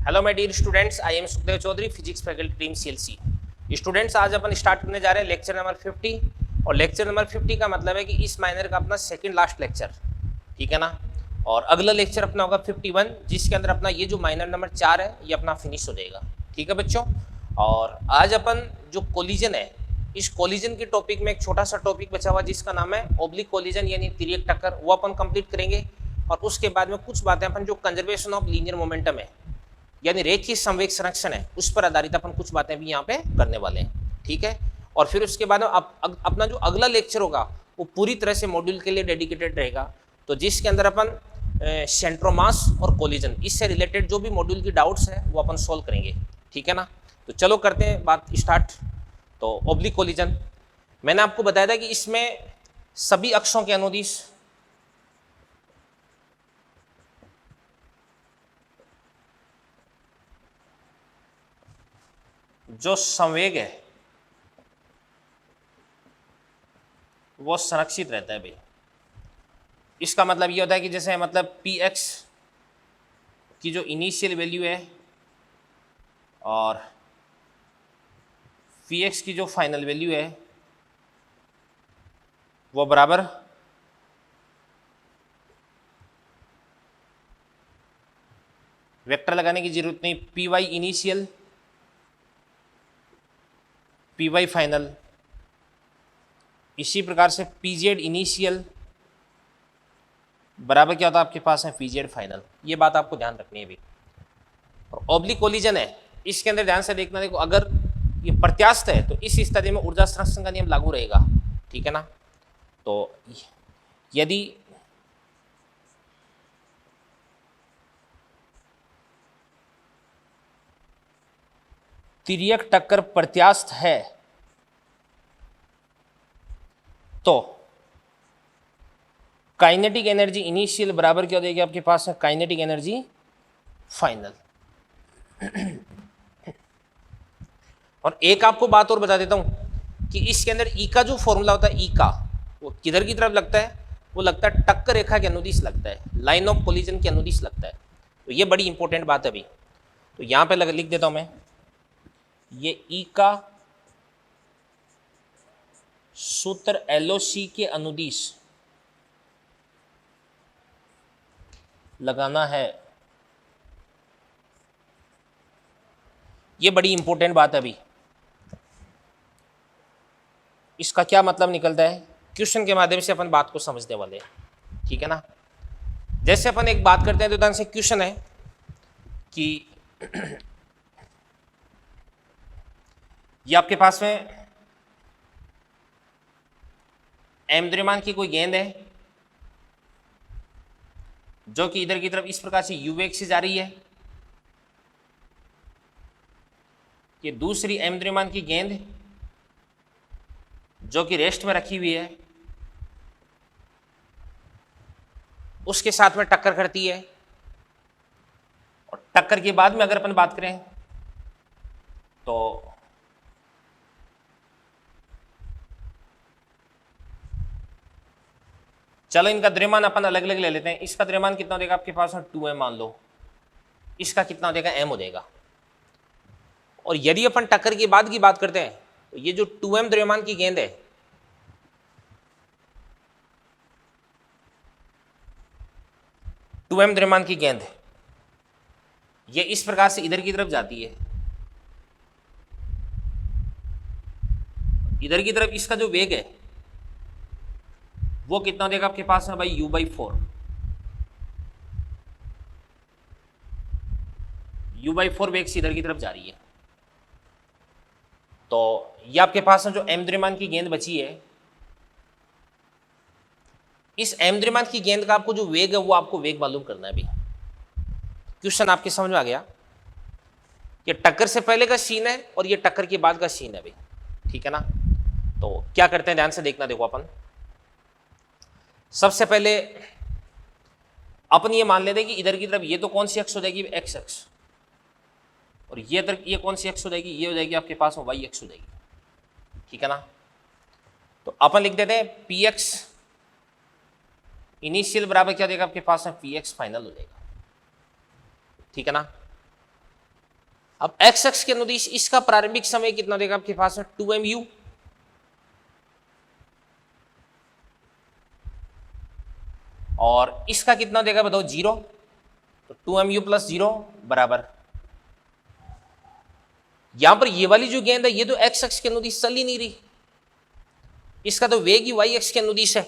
Hello my dear students, I am Sukhdev Chaudhary, physics faculty team CLC. Students, आज अपन start करने जा रहे हैं लेक्चर नंबर 50। और लेक्चर नंबर 50 का मतलब है कि इस माइनर का अपना सेकंड लास्ट लेक्चर, ठीक है ना। और अगला लेक्चर अपना होगा 51, जिसके अंदर अपना ये जो माइनर नंबर 4 है ये अपना फिनिश हो जाएगा, ठीक है बच्चों। और आज अपन जो कोलिजन है, इस कोलिजन के टॉपिक में एक छोटा सा टॉपिक बचा हुआ जिसका नाम है ओब्लिक कोलिजन यानी तिर्यक टक्कर, वो अपन कंप्लीट करेंगे। और उसके बाद में कुछ बातें अपन जो कंजर्वेशन ऑफ लीनियर मोमेंटम है यानी रेखीय संवेग संरक्षण है उस पर आधारित अपन कुछ बातें भी यहाँ पे करने वाले हैं, ठीक है। और फिर उसके बाद अपना जो अगला लेक्चर होगा वो पूरी तरह से मॉड्यूल के लिए डेडिकेटेड रहेगा, तो जिसके अंदर अपन सेंट्रोमास और कोलिजन इससे रिलेटेड जो भी मॉड्यूल की डाउट्स है वो अपन सोल्व करेंगे, ठीक है ना। तो चलो करते हैं बात स्टार्ट। तो ओब्लिक कोलिजन मैंने आपको बताया था कि इसमें सभी अक्षों के अनुदिश जो संवेग है वो संरक्षित रहता है भाई। इसका मतलब ये होता है कि जैसे मतलब पी एक्स की जो इनिशियल वैल्यू है और पी एक्स की जो फाइनल वैल्यू है वो बराबर वेक्टर लगाने की जरूरत नहीं, P Y initial P Y final, इसी प्रकार से पी जेड इनिशियल बराबर क्या होता है आपके पास है पी जेड फाइनल। ये बात आपको ध्यान रखनी है भी। और ऑब्लिक कोलिजन है, इसके अंदर ध्यान से देखना, देखो अगर ये प्रत्यास्थ है तो इस स्थिति में ऊर्जा संरक्षण का नियम लागू रहेगा, ठीक है ना। तो यदि तिर्यक टक्कर प्रत्यास्थ है तो काइनेटिक एनर्जी इनिशियल बराबर क्या हो जाएगी आपके पास है काइनेटिक एनर्जी फाइनल। और एक आपको बात और बता देता हूं कि इसके अंदर ई का जो फॉर्मूला होता है, ई का वो किधर की तरफ लगता है, वो लगता है टक्कर रेखा के अनुदिश लगता है, लाइन ऑफ कोलिजन के अनुदिश लगता है। तो ये बड़ी इंपॉर्टेंट बात है अभी। तो यहां पे लिख देता हूं मैं, ये ई का सूत्र एलओसी के अनुदिश लगाना है, ये बड़ी इंपॉर्टेंट बात है अभी। इसका क्या मतलब निकलता है, क्वेश्चन के माध्यम से अपन बात को समझने वाले हैं, ठीक है ना। जैसे अपन एक बात करते हैं तो उदाहरण से क्वेश्चन है कि ये आपके पास में एम द्रव्यमान की कोई गेंद है जो कि इधर की तरफ इस प्रकार से यू वेग से जा रही है। ये दूसरी एम द्रव्यमान की गेंद जो कि रेस्ट में रखी हुई है उसके साथ में टक्कर करती है। और टक्कर के बाद में अगर अपन बात करें तो चलो इनका द्रव्यमान अपन अलग अलग ले लेते हैं। इसका द्रव्यमान कितना हो जाएगा आपके पास में 2m मान लो, इसका कितना हो जाएगा m हो जाएगा। और यदि अपन टक्कर के बाद की बात करते हैं तो ये जो 2m द्रव्यमान की गेंद है द्रव्यमान की गेंद ये इस प्रकार से इधर की तरफ जाती है, इधर की तरफ इसका जो वेग है वो कितना देगा आपके पास में भाई u/4, u/4 वेग से इधर की तरफ जा रही है। तो ये आपके पास में जो m द्रव्यमान की गेंद बची है, इस m द्रव्यमान की गेंद का आपको जो वेग है वो आपको वेग मालूम करना है अभी। क्वेश्चन आपके समझ में आ गया। ये टक्कर से पहले का सीन है और ये टक्कर के बाद का सीन है अभी, ठीक है ना। तो क्या करते हैं ध्यान से देखना, देखो अपन सबसे पहले अपन ये मान लेते हैं कि इधर की तरफ ये तो कौन सी अक्ष हो जाएगी, एक्स अक्ष, और ये कौन सी अक्ष हो जाएगी, ये हो जाएगी आपके पास में वाई अक्ष हो जाएगी, ठीक है ना। तो अपन लिख देते हैं पी एक्स इनिशियल बराबर क्या देगा आपके पास में पी एक्स फाइनल हो जाएगा, ठीक है ना। अब एक्स एक्स के अनुदिश इसका प्रारंभिक समय कितना देगा आपके पास में 2mu, और इसका कितना देगा बताओ 0, तो 2mu प्लस 0 बराबर, यहां पर ये वाली जो गेंद है ये तो एक्स एक्स के अनुदिश चल ही नहीं रही, इसका तो वेग ही वाई एक्स के अनुदिश है।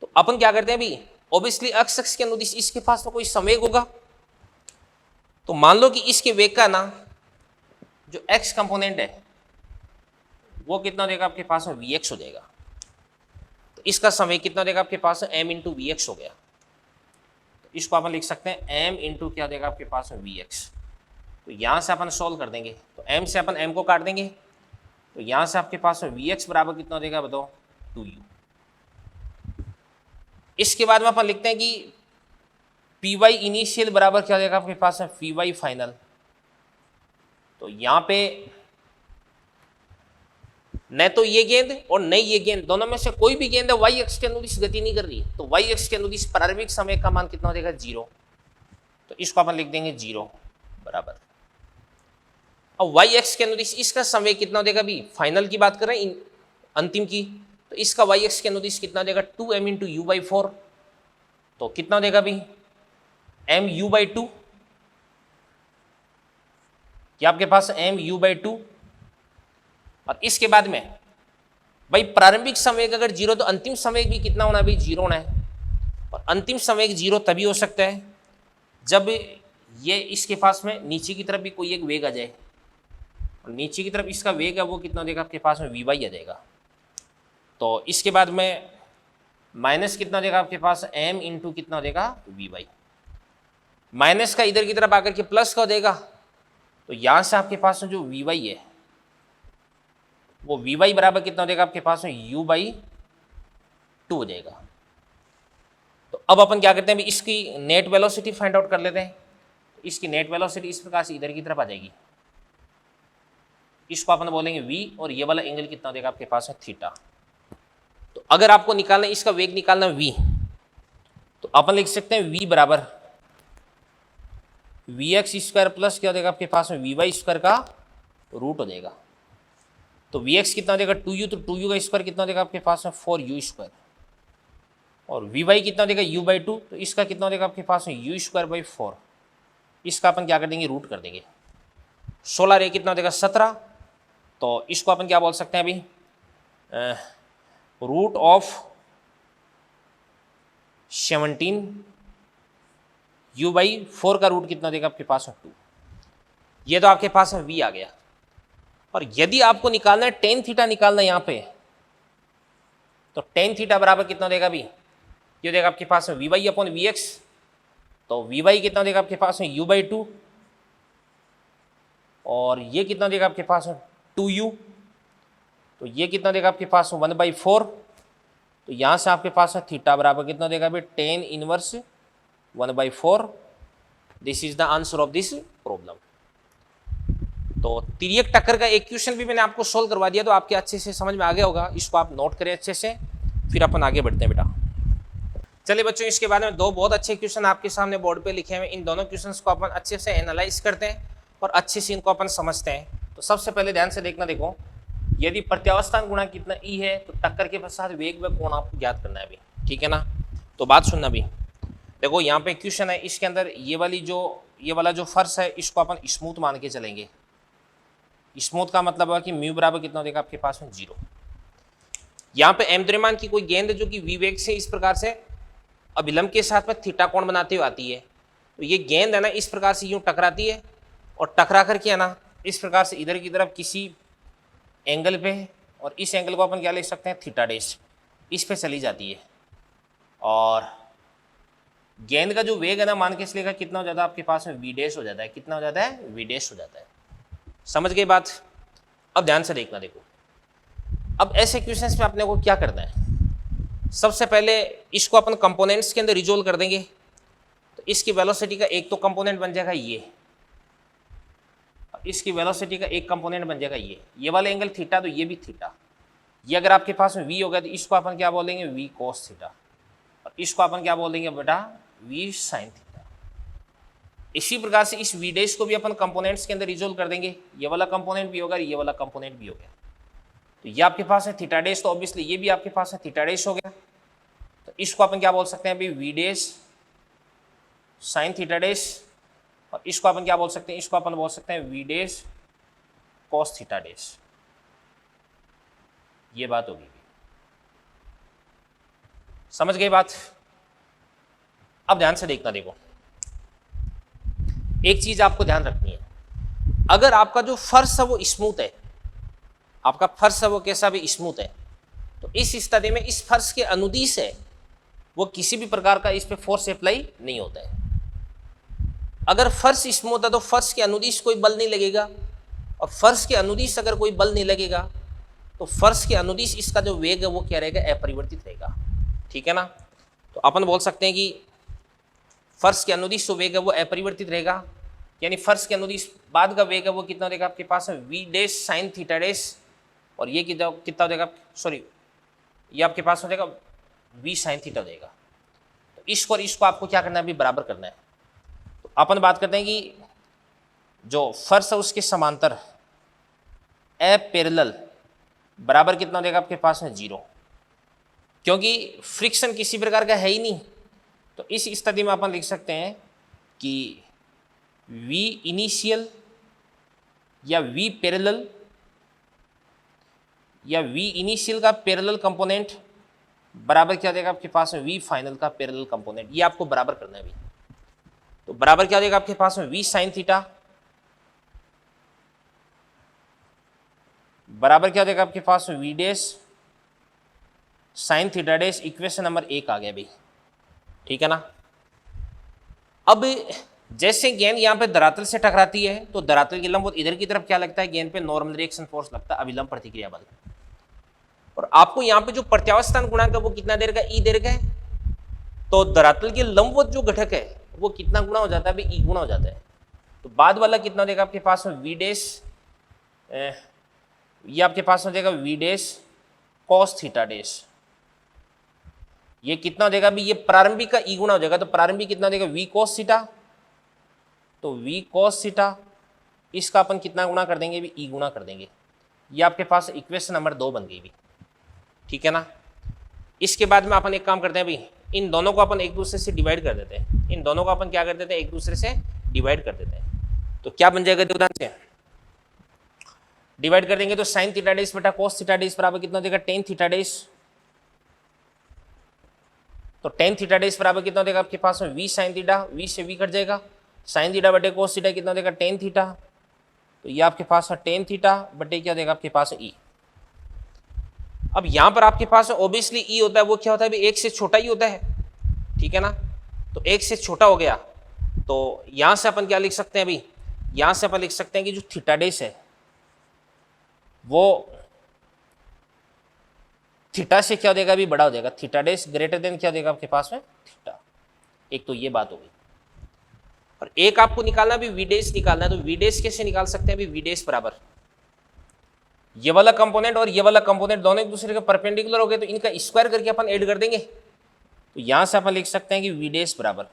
तो अपन क्या करते हैं अभी, ऑब्वियसली एक्स एक्स के अनुदिश इसके पास तो कोई संवेग होगा, तो मान लो कि इसके वेग का ना जो एक्स कंपोनेंट है वो कितना देगा आपके पास में vx हो जाएगा, तो इसका संवेग कितना देगा आपके पास में m इंटू वी एक्स हो गया, तो इसको अपन लिख सकते हैं m इंटू क्या देगा आपके पास में vx। तो यहां से अपन सोल्व कर देंगे, तो m से अपन m को काट देंगे, तो यहां से आपके पास में vx बराबर कितना देगा बताओ 2u। इसके बाद में अपन लिखते हैं कि py इनिशियल बराबर क्या देगा आपके पास है py फाइनल, तो यहां पे न तो ये गेंद और न ये गेंद, दोनों में से कोई भी गेंद है वाई एक्स के अनुदिश गति नहीं कर रही, तो वाई एक्स के अनुदिश प्रारंभिक समय का मान कितना हो जाएगा 0, तो इसको अपन लिख देंगे 0 बराबर। अब वाई एक्स के अनुदिश इसका समय कितना हो जाएगा, अभी फाइनल की बात कर रहे हैं अंतिम की, तो इसका वाई एक्स के अनुदिश कितना देगा 2m इंटू यू बाई 4, तो कितना देगा अभी m u बाई 2, क्या आपके पास m u बाई 2, और इसके बाद में भाई प्रारंभिक समय अगर 0 तो अंतिम समय भी कितना होना है भाई 0 होना है, और अंतिम समय 0 तभी हो सकता है जब ये इसके पास में नीचे की तरफ भी कोई एक वेग आ जाए, और नीचे की तरफ इसका वेग है वो कितना देगा आपके पास में v आ जाएगा, तो इसके बाद में माइनस कितना देगा आपके पास m इंटू कितना देगा v, माइनस का इधर की तरफ आकर के प्लस का हो देगा, तो यहां से आपके पास में जो v है वो v बराबर कितना देगा आपके पास में u बाई 2 हो जाएगा। तो अब अपन क्या करते हैं, अभी इसकी नेट वेलोसिटी फाइंड आउट कर लेते हैं, इसकी नेट वेलोसिटी इस प्रकार से इधर की तरफ आ जाएगी, इसको अपन बोलेंगे v, और ये वाला एंगल कितना देगा आपके पास है थीटा। तो अगर आपको निकालना इसका वेग निकालना v, तो अपन लिख सकते हैं v बराबर vx स्क्वायर प्लस क्या देगा आपके पास में vy स्क्वायर का रूट हो जाएगा, तो vx कितना देगा 2u, तो 2u का स्क्वायर कितना देगा आपके पास में 4u स्क्वायर, और vy कितना देगा u बाई 2, तो इसका कितना देगा आपके पास में u स्क्वायर बाई 4, इसका अपन क्या कर देंगे रूट कर देंगे, 16 रे कितना देगा 17, तो इसको अपन क्या बोल सकते हैं अभी रूट ऑफ 17 u बाई 4 का रूट कितना देगा आपके पास में 2, ये तो आपके पास में v आ गया। और यदि आपको निकालना है टेन थीटा निकालना है यहाँ पे, तो टेन थीटा बराबर कितना देगा अभी, ये देगा आपके पास में vy अपॉन vx, तो vy कितना देगा आपके पास में u बाई 2, और ये कितना देगा आपके पास में 2u, तो ये कितना देगा आपके पास में 1 बाई 4, तो यहाँ से आपके पास में थीटा बराबर कितना देगा अभी tan inverse 1 by 4। This is the answer of this problem. तो तिर्यक टक्कर का एक क्वेश्चन भी मैंने आपको सोल्व करवा दिया, तो आपके अच्छे से समझ में आ गया होगा, इसको आप नोट करें अच्छे से, फिर अपन आगे बढ़ते हैं बेटा। चलिए बच्चों, इसके बाद में दो बहुत अच्छे क्वेश्चन आपके सामने बोर्ड पे लिखे हुए, इन दोनों क्वेश्चंस को अपन अच्छे से एनालाइज करते हैं और अच्छे से इनको अपन समझते हैं। तो सबसे पहले ध्यान से देखना, देखो यदि प्रत्यावस्थान गुणा कितना ई है, तो टक्कर के पश्चात वेग व कोण आपको ज्ञात करना है अभी, ठीक है ना। तो बात सुनना भी, देखो यहाँ पे क्वेश्चन है, इसके अंदर ये वाला जो फर्श है इसको अपन स्मूथ मान के चलेंगे। स्मूथ का मतलब है कि म्यू बराबर कितना देगा आपके पास में 0। यहाँ पे एम द्रव्यमान की कोई गेंद जो कि v वेग से इस प्रकार से अभिलंब के साथ में थीटा कोण बनाते हुए आती है, तो ये गेंद है ना इस प्रकार से यूं टकराती है, और टकरा करके है ना इस प्रकार से इधर की तरफ किसी एंगल पे, और इस एंगल को अपन क्या लिख सकते हैं थीटा डैश, इस पे चली जाती है, और गेंद का जो वेग है ना मान के चलेगा कितना हो जाता है आपके पास में v डैश हो जाता है, कितना हो जाता है v डैश हो जाता है। समझ गए बात। अब ध्यान से देखना, देखो अब ऐसे क्वेश्चंस में अपने को क्या करना है, सबसे पहले इसको अपन कंपोनेंट्स के अंदर रिजोल्व कर देंगे। तो इसकी वेलोसिटी का एक तो कंपोनेंट बन जाएगा ये, इसकी वेलोसिटी का एक कंपोनेंट बन जाएगा ये वाला एंगल थीटा, तो ये भी थीटा। ये अगर आपके पास में v होगा तो इसको अपन क्या बोलेंगे v cos थीटा, और इसको अपन क्या बोलेंगे बेटा v sin थीटा। इसी प्रकार से इस वी डैश को भी अपन कंपोनेंट्स के अंदर रिजोल्व कर देंगे, ये वाला कंपोनेंट भी होगा, ये वाला कंपोनेंट भी हो गया। तो ये आपके पास है थीटा डैश, तो ऑब्वियसली ये भी आपके पास है थीटा डैश हो गया। तो इसको अपन क्या बोल सकते हैं अभी, V dash sine theta dash, और इसको अपन क्या बोल सकते हैं, इसको अपन बोल सकते हैं V dash cos theta dash. ये बात होगी, समझ गए बात। अब ध्यान से देखना, देखो एक चीज आपको ध्यान रखनी है, अगर आपका जो फर्श है वो स्मूथ है, आपका फर्श है वो कैसा भी स्मूथ है, तो इस स्थिति में इस फर्श के अनुदिश है वो किसी भी प्रकार का इस पे फोर्स अप्लाई नहीं होता है। अगर फर्श स्मूथ है तो फर्श के अनुदिश कोई बल नहीं लगेगा, और फर्श के अनुदिश अगर कोई बल नहीं लगेगा तो फर्श के अनुदिश इसका जो वेग है वो क्या रहेगा, अपरिवर्तित रहेगा। ठीक है ना। तो अपन बोल सकते हैं कि फर्श के अनुदिश जो वेग है वो अपरिवर्तित रहेगा, यानी फर्श के अनुदिश बाद का वेग है वो कितना देगा आपके पास है, V dash sine theta dash, और ये कितना हो जाएगा, सॉरी ये आपके पास हो जाएगा वी साइन थीटा हो जाएगा। तो इसको और इसको आपको क्या करना है, अभी बराबर करना है। तो अपन बात करते हैं कि जो फर्श है उसके समांतर पैरेलल बराबर कितना हो जाएगा आपके पास में 0, क्योंकि फ्रिक्शन किसी प्रकार का है ही नहीं। तो इस स्थिति में अपन लिख सकते हैं कि V इनिशियल या V पैरेलल या V इनिशियल का पैरेलल कंपोनेंट बराबर क्या देगा आपके पास में V फाइनल का पैरेलल कंपोनेंट। ये आपको बराबर करना है अभी। तो बराबर क्या देगा आपके पास में V साइन थीटा बराबर क्या देगा आपके पास में V dash sine theta dash. Equation number 1 आ गया भाई, ठीक है ना। अब जैसे गेंद यहाँ पे धरातल से टकराती है तो धरातल की लंबवत इधर की तरफ क्या लगता है, गेंद पे नॉर्मल रिएक्शन फोर्स लगता है, अभिलंब प्रतिक्रिया बल। और आपको यहाँ पे जो प्रत्यावस्थान गुणांक है वो कितना देर का, ई देर का है। तो धरातल के लंबवत जो घटक है वो कितना गुना हो जाता है, अभी ई गुना हो जाता है। तो बाद वाला कितना देगा आपके पास में वी डैश, ये आपके पास में देगा V dash cos theta dash. ये कितना देगा अभी, ये प्रारंभिक का ई गुना हो जाएगा। तो प्रारंभिक कितना देगा, वी कॉस थीटा, तो वी कॉस थीटा इसका अपन कितना गुना कर देंगे, भी ई गुना कर देंगे। ये आपके पास इक्वेशन नंबर 2 बन गई भी, ठीक है ना। इसके बाद में अपन एक काम करते हैं भाई, इन दोनों को अपन एक दूसरे से डिवाइड कर देते हैं, इन दोनों को अपन क्या कर देते हैं, एक दूसरे से डिवाइड कर देते हैं। तो क्या बन जाएगा, ध्यान से डिवाइड कर देंगे तो साइन थीटा डैश बटा कॉस थीटा डैश बराबर कितना देगा, टेन थीटा डैश। तो टेन थीटा डैश बराबर कितना देगा आपके पास में वी साइन थीटा, वी से वी कट जाएगा, साइन थीटा बटे कोस थीटा कितना देगा, टेन थीटा। तो ये आपके पास है टेन थीटा बटे क्या देगा आपके पास ई। अब यहां पर आपके पास ऑब्वियसली ई होता है वो क्या होता है, एक से छोटा ही होता है, ठीक है ना। तो एक से छोटा हो गया, तो यहां से अपन क्या लिख सकते हैं अभी, यहां से अपन लिख सकते हैं कि जो थीटा डैश है वो थीटा से क्या देगा, अभी बड़ा हो जाएगा। थीटा डैश ग्रेटर देन क्या देगा आपके पास में, थीटा। एक तो ये बात हो गई, और एक आपको निकालना भी वी डैश निकालना है। तो वी डैश कैसे निकाल सकते हैं, अभी वी डैश बराबर ये वाला कंपोनेंट और ये वाला कंपोनेंट दोनों एक दूसरे के परपेंडिकुलर हो गए, तो इनका स्क्वायर करके अपन ऐड कर देंगे। तो यहां से अपन लिख सकते हैं कि वी डैश बराबर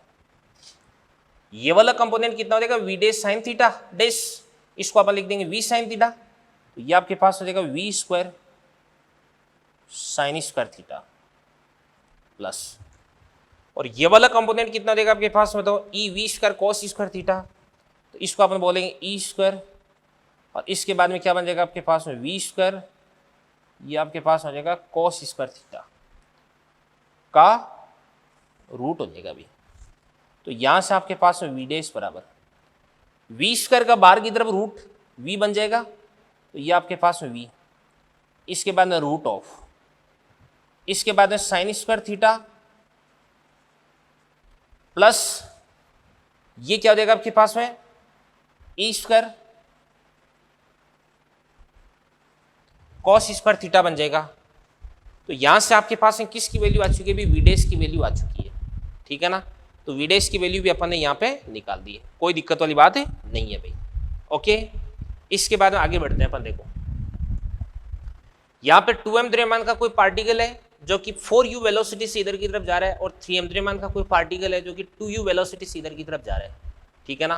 ये वाला कंपोनेंट कितना हो जाएगा, V dash sine theta dash, इसको अपन लिख देंगे वी साइन थीटा। तो ये आपके पास हो जाएगा V square sine square theta plus, और ये वाला कंपोनेंट कितना देगा आपके पास में, तो E V square cos square theta. तो इसको अपन बोलेंगे ई स्क्वायर, और इसके बाद में क्या बन जाएगा आपके पास में वी स्क्वायर, ये आपके पास हो जाएगा कॉस स्क्वायर थीटा का रूट हो जाएगा अभी। तो यहां से आपके पास में वी डैश बराबर वी स्क्वायर का बाहर की तरफ रूट वी बन जाएगा। तो ये आपके पास में वी, इसके बाद में रूट ऑफ, इसके बाद में साइन स्क्वायर थीटा प्लस ये क्या हो जाएगा आपके पास में E square cos square theta बन जाएगा। तो यहां से आपके पास में किसकी वैल्यू आ चुकी है, भी वी डैश की वैल्यू आ चुकी है, ठीक है ना। तो वी डैश की वैल्यू भी अपन ने यहाँ पे निकाल दी है, कोई दिक्कत वाली बात है नहीं है भाई। ओके, इसके बाद में आगे बढ़ते हैं अपन। देखो यहाँ पे 2m द्रव्यमान का कोई पार्टिकल है जो कि 4u वेलोसिटी से इधर की तरफ जा रहा है, और 3m द्रव्यमान का कोई पार्टिकल है जो कि 2u वेलोसिटी से इधर की तरफ जा रहा है। ठीक है ना।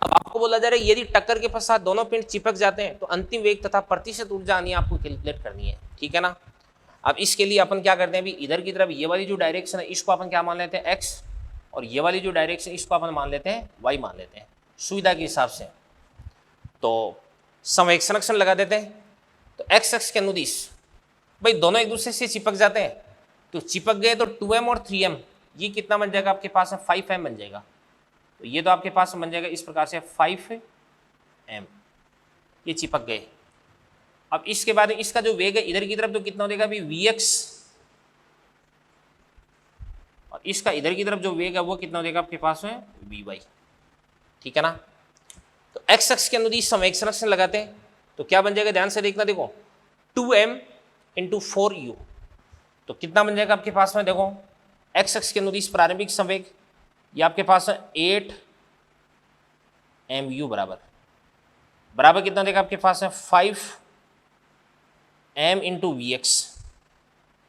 अब आपको बोला जा रहा है यदि टक्कर के पश्चात दोनों पिंड चिपक जाते हैं तो अंतिम वेग तथा प्रतिशत ऊर्जा आनी आपको कैलकुलेट करनी है, ठीक है ना। अब इसके लिए अपन क्या करते हैं, अभी इधर की तरफ ये वाली जो डायरेक्शन है इसको अपन क्या मान लेते हैं x, और ये वाली जो डायरेक्शन इसको अपन मान लेते हैं y मान लेते हैं सुविधा के हिसाब से। तो संवेग संरक्षण लगा देते हैं। तो x अक्ष के अनुदिश भाई दोनों एक दूसरे से चिपक जाते हैं, तो चिपक गए तो 2m और 3m, ये कितना बन जाएगा आपके पास में 5m बन जाएगा। तो ये तो आपके पास बन जाएगा इस प्रकार से 5m, ये चिपक गए। अब इसके बाद इसका जो वेग है इधर की तरफ तो कितना हो जाएगा अभी vx, और इसका इधर की तरफ जो वेग है वो कितना हो जाएगा आपके पास में vy, ठीक है ना। तो x अक्ष के अनुदिश संवेग संरक्षण लगाते हैं तो क्या बन जाएगा, ध्यान से देखना, देखो 2m इंटू 4u, तो कितना बन जाएगा आपके पास में, देखो x अक्ष के अनुदिश प्रारंभिक संवेग ये आपके पास है 8mu बराबर कितना देगा आपके पास है 5m इंटू वी एक्स।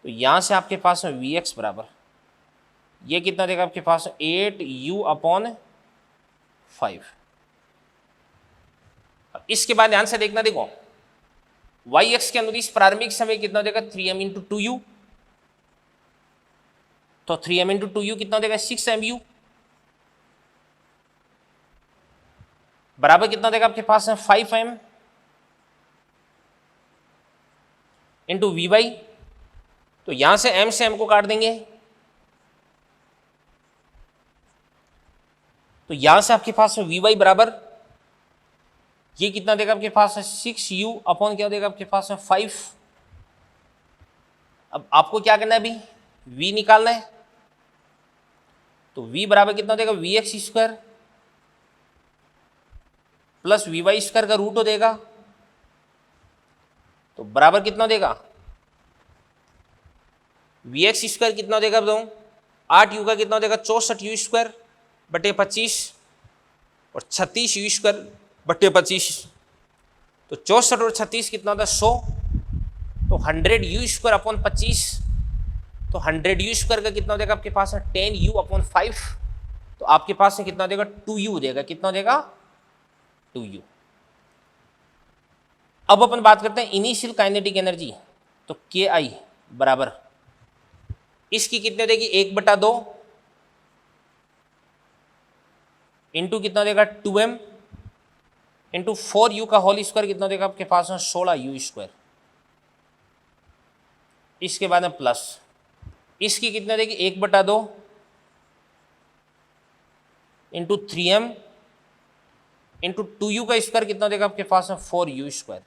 तो यहाँ से आपके पास में वी एक्स बराबर ये कितना देगा आपके पास 8u/5। इसके बाद ध्यान से देखना, देखो y अक्ष के अनुदिश प्रारंभिक समय कितना देगा 3m इंटू 2u, तो 3m इंटू 2u कितना देगा 6mu बराबर कितना देगा आपके पास है 5m इंटू वी वाई। तो यहां से m से m को काट देंगे, तो यहां से आपके पास वी वाई बराबर ये कितना देगा आपके पास है 6u अपॉन क्या देगा आपके पास है 5। अब आपको क्या करना है, अभी v निकालना है, तो v बराबर कितना देगा V X square plus V Y square का रूट हो देगा, तो बराबर कितना देगा वी एक्स स्क्वायर कितना देगा बताऊं 8u का कितना देगा 64u स्क्वायर बटे 25 और 36u स्क्वायर बटे 25, तो 64 और 36 कितना होता है 100, तो 100u स्क्वायर अपॉन 25, तो 100u स्क्वायर का कितना देगा आपके पास है 10u अपॉन 5, तो आपके पास में कितना देगा 2u देगा, कितना देगा 2u। अब अपन बात करते हैं इनिशियल काइनेटिक एनर्जी, तो Ki बराबर इसकी कितने देगी 1/2 इंटू कितना देगा 2m इंटू 4u का होल स्क्वायर कितना देगा आपके पास में 16u स्क्वायर। इसके बाद में प्लस इसकी कितना देगी 1/2 इंटू 3m इंटू 2u का स्क्वायर कितना देगा आपके पास में 4u स्क्वायर,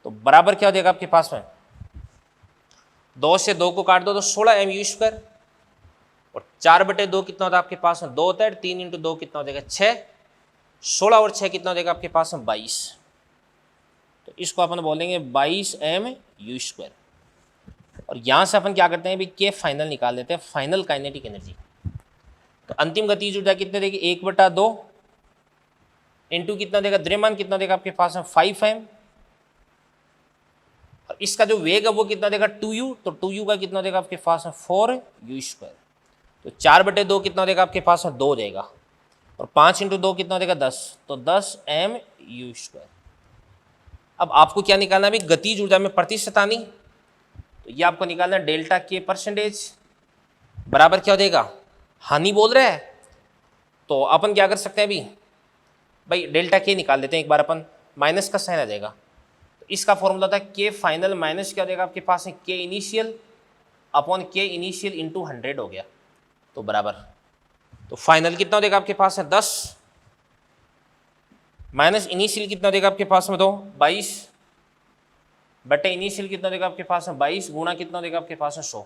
तो बराबर क्या देगा आपके पास में 2 से 2 को काट दो तो 16mu स्क्वायर, और 4/2 कितना होता है आपके पास में 2 होता है, 3 इंटू 2 कितना हो जाएगा 6, 16 और 6 कितना हो जाएगा आपके पास में 22, तो इसको अपन बोलेंगे 22mu स्क्वायर। और यहाँ से अपन क्या करते हैं, के फाइनल निकाल देते हैं, फाइनल काइनेटिक एनर्जी। तो अंतिम गतिज ऊर्जा कितने देगी 1/2 इंटू कितना देगा द्रव्यमान कितना देगा आपके पास में 5m, और इसका जो वेग है वो कितना देगा 2u, तो 2u का कितना देगा आपके पास में 4u स्क्वायर, तो 4/2 कितना देगा आपके पास में 2 देगा, और 5 इंटू 2 कितना देगा 10, तो 10mu स्क्वायर। अब आपको क्या निकालना है, गतिज ऊर्जा में प्रतिशत आनी, तो ये आपको निकालना है डेल्टा के परसेंटेज बराबर क्या हो देगा, हानि बोल रहे हैं, तो अपन क्या कर सकते हैं अभी भाई डेल्टा के निकाल देते हैं एक बार, अपन माइनस का साइन आ जाएगा, तो इसका फॉर्मूला था के फाइनल माइनस क्या देगा आपके पास है के इनिशियल अपॉन के इनिशियल इंटू 100 हो गया, तो बराबर, तो फाइनल कितना देगा आपके पास है 10 माइनस इनिशियल कितना देगा आपके पास में 22 बटे इनिशियल कितना देगा आपके पास में 22 गुणा कितना देगा आपके पास में 100,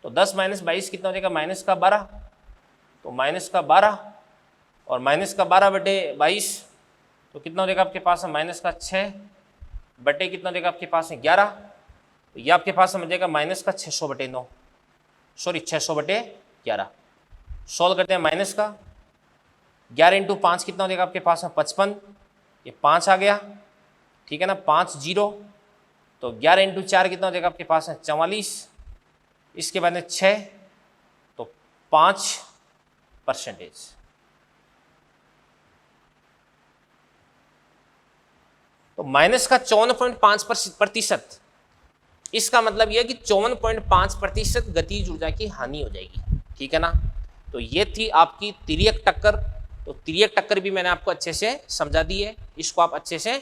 तो 10 माइनस 22 कितना देगा माइनस का 12, तो माइनस का 12 और माइनस का 12 बटे 22, तो कितना देगा आपके पास में माइनस का 6 बटे कितना देगा आपके पास में 11, तो ये आपके पास में जाएगा माइनस का 600/9, सॉरी 600/11। सॉल्व करते हैं माइनस का 11 इंटू 5 कितना देगा आपके पास में 55, ये 5 आ गया, ठीक है ना, 5 0, तो 11 इंटू 4 कितना देगा आपके पास में 44, इसके बाद में 6, तो 5%। तो माइनस का 54.5%, इसका मतलब यह कि 54.5% गतिज ऊर्जा की हानि हो जाएगी, ठीक है ना। तो ये थी आपकी तिर्यक टक्कर। तो तिर्यक टक्कर भी मैंने आपको अच्छे से समझा दी है, इसको आप अच्छे से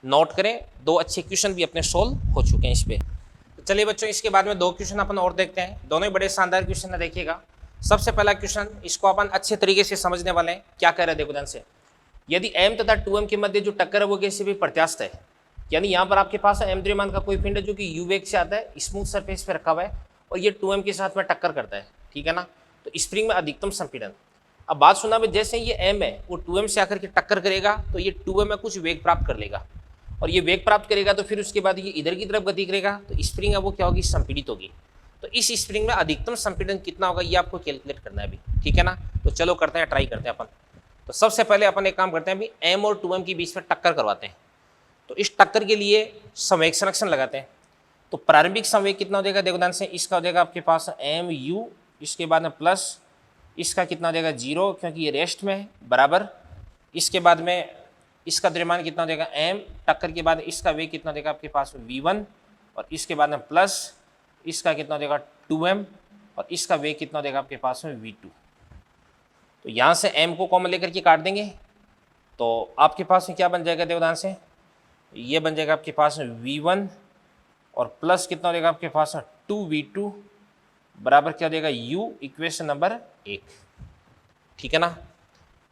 नोट करें। 2 अच्छे क्वेश्चन भी अपने सोल्व हो चुके हैं इस पे। तो चलिए बच्चों, इसके बाद में 2 क्वेश्चन अपन और देखते हैं, दोनों ही बड़े शानदार क्वेश्चन है। देखिएगा सबसे पहला क्वेश्चन, इसको अपन अच्छे तरीके से समझने वाले हैं। क्या कह रहे हैं देखो ध्यान से, यदि m तथा 2m के मध्य जो टक्कर है वो कैसे भी प्रत्यास्थ है, यानी यहाँ पर आपके पास m द्रव्यमान का कोई पिंड है जो कि u वेग से आता है, स्मूथ सरफेस पे रखा हुआ है और ये 2m के साथ में टक्कर करता है, ठीक है ना। तो स्प्रिंग में अधिकतम संपीड़न। अब बात सुना भाई, जैसे ये m है वो 2m से आकर के टक्कर करेगा तो ये 2m में कुछ वेग प्राप्त कर लेगा और ये वेग प्राप्त करेगा तो फिर उसके बाद ये इधर की तरफ गति करेगा, तो स्प्रिंग है वो क्या होगी, संपीड़ित होगी। तो इस स्प्रिंग में अधिकतम संपीड़न कितना होगा ये आपको कैलकुलेट करना है अभी, ठीक है ना। तो चलो करते हैं, ट्राई करते हैं अपन। तो सबसे पहले अपन एक काम करते हैं अभी, m और 2m के बीच में टक्कर करवाते हैं। तो इस टक्कर के लिए संवेग संरक्षण लगाते हैं। तो प्रारंभिक संवेग कितना हो जाएगा देखो ध्यान से, इसका हो जाएगा आपके पास mu, इसके बाद में प्लस इसका कितना हो जाएगा 0 क्योंकि ये रेस्ट में है, बराबर इसके बाद में इसका द्रव्यमान कितना हो जाएगा m, टक्कर के बाद इसका वेग कितना हो जाएगा आपके पास v1 और इसके बाद में प्लस इसका कितना हो जाएगा 2m और इसका वेग कितना हो जाएगा आपके पास में v2। तो यहाँ से m को कॉमन लेकर के काट देंगे तो आपके पास में क्या बन जाएगा देखो ध्यान से, ये बन जाएगा आपके पास में v1 और प्लस कितना हो जाएगा आपके पास में 2v2 बराबर क्या हो जाएगा u, इक्वेशन नंबर 1, ठीक है ना।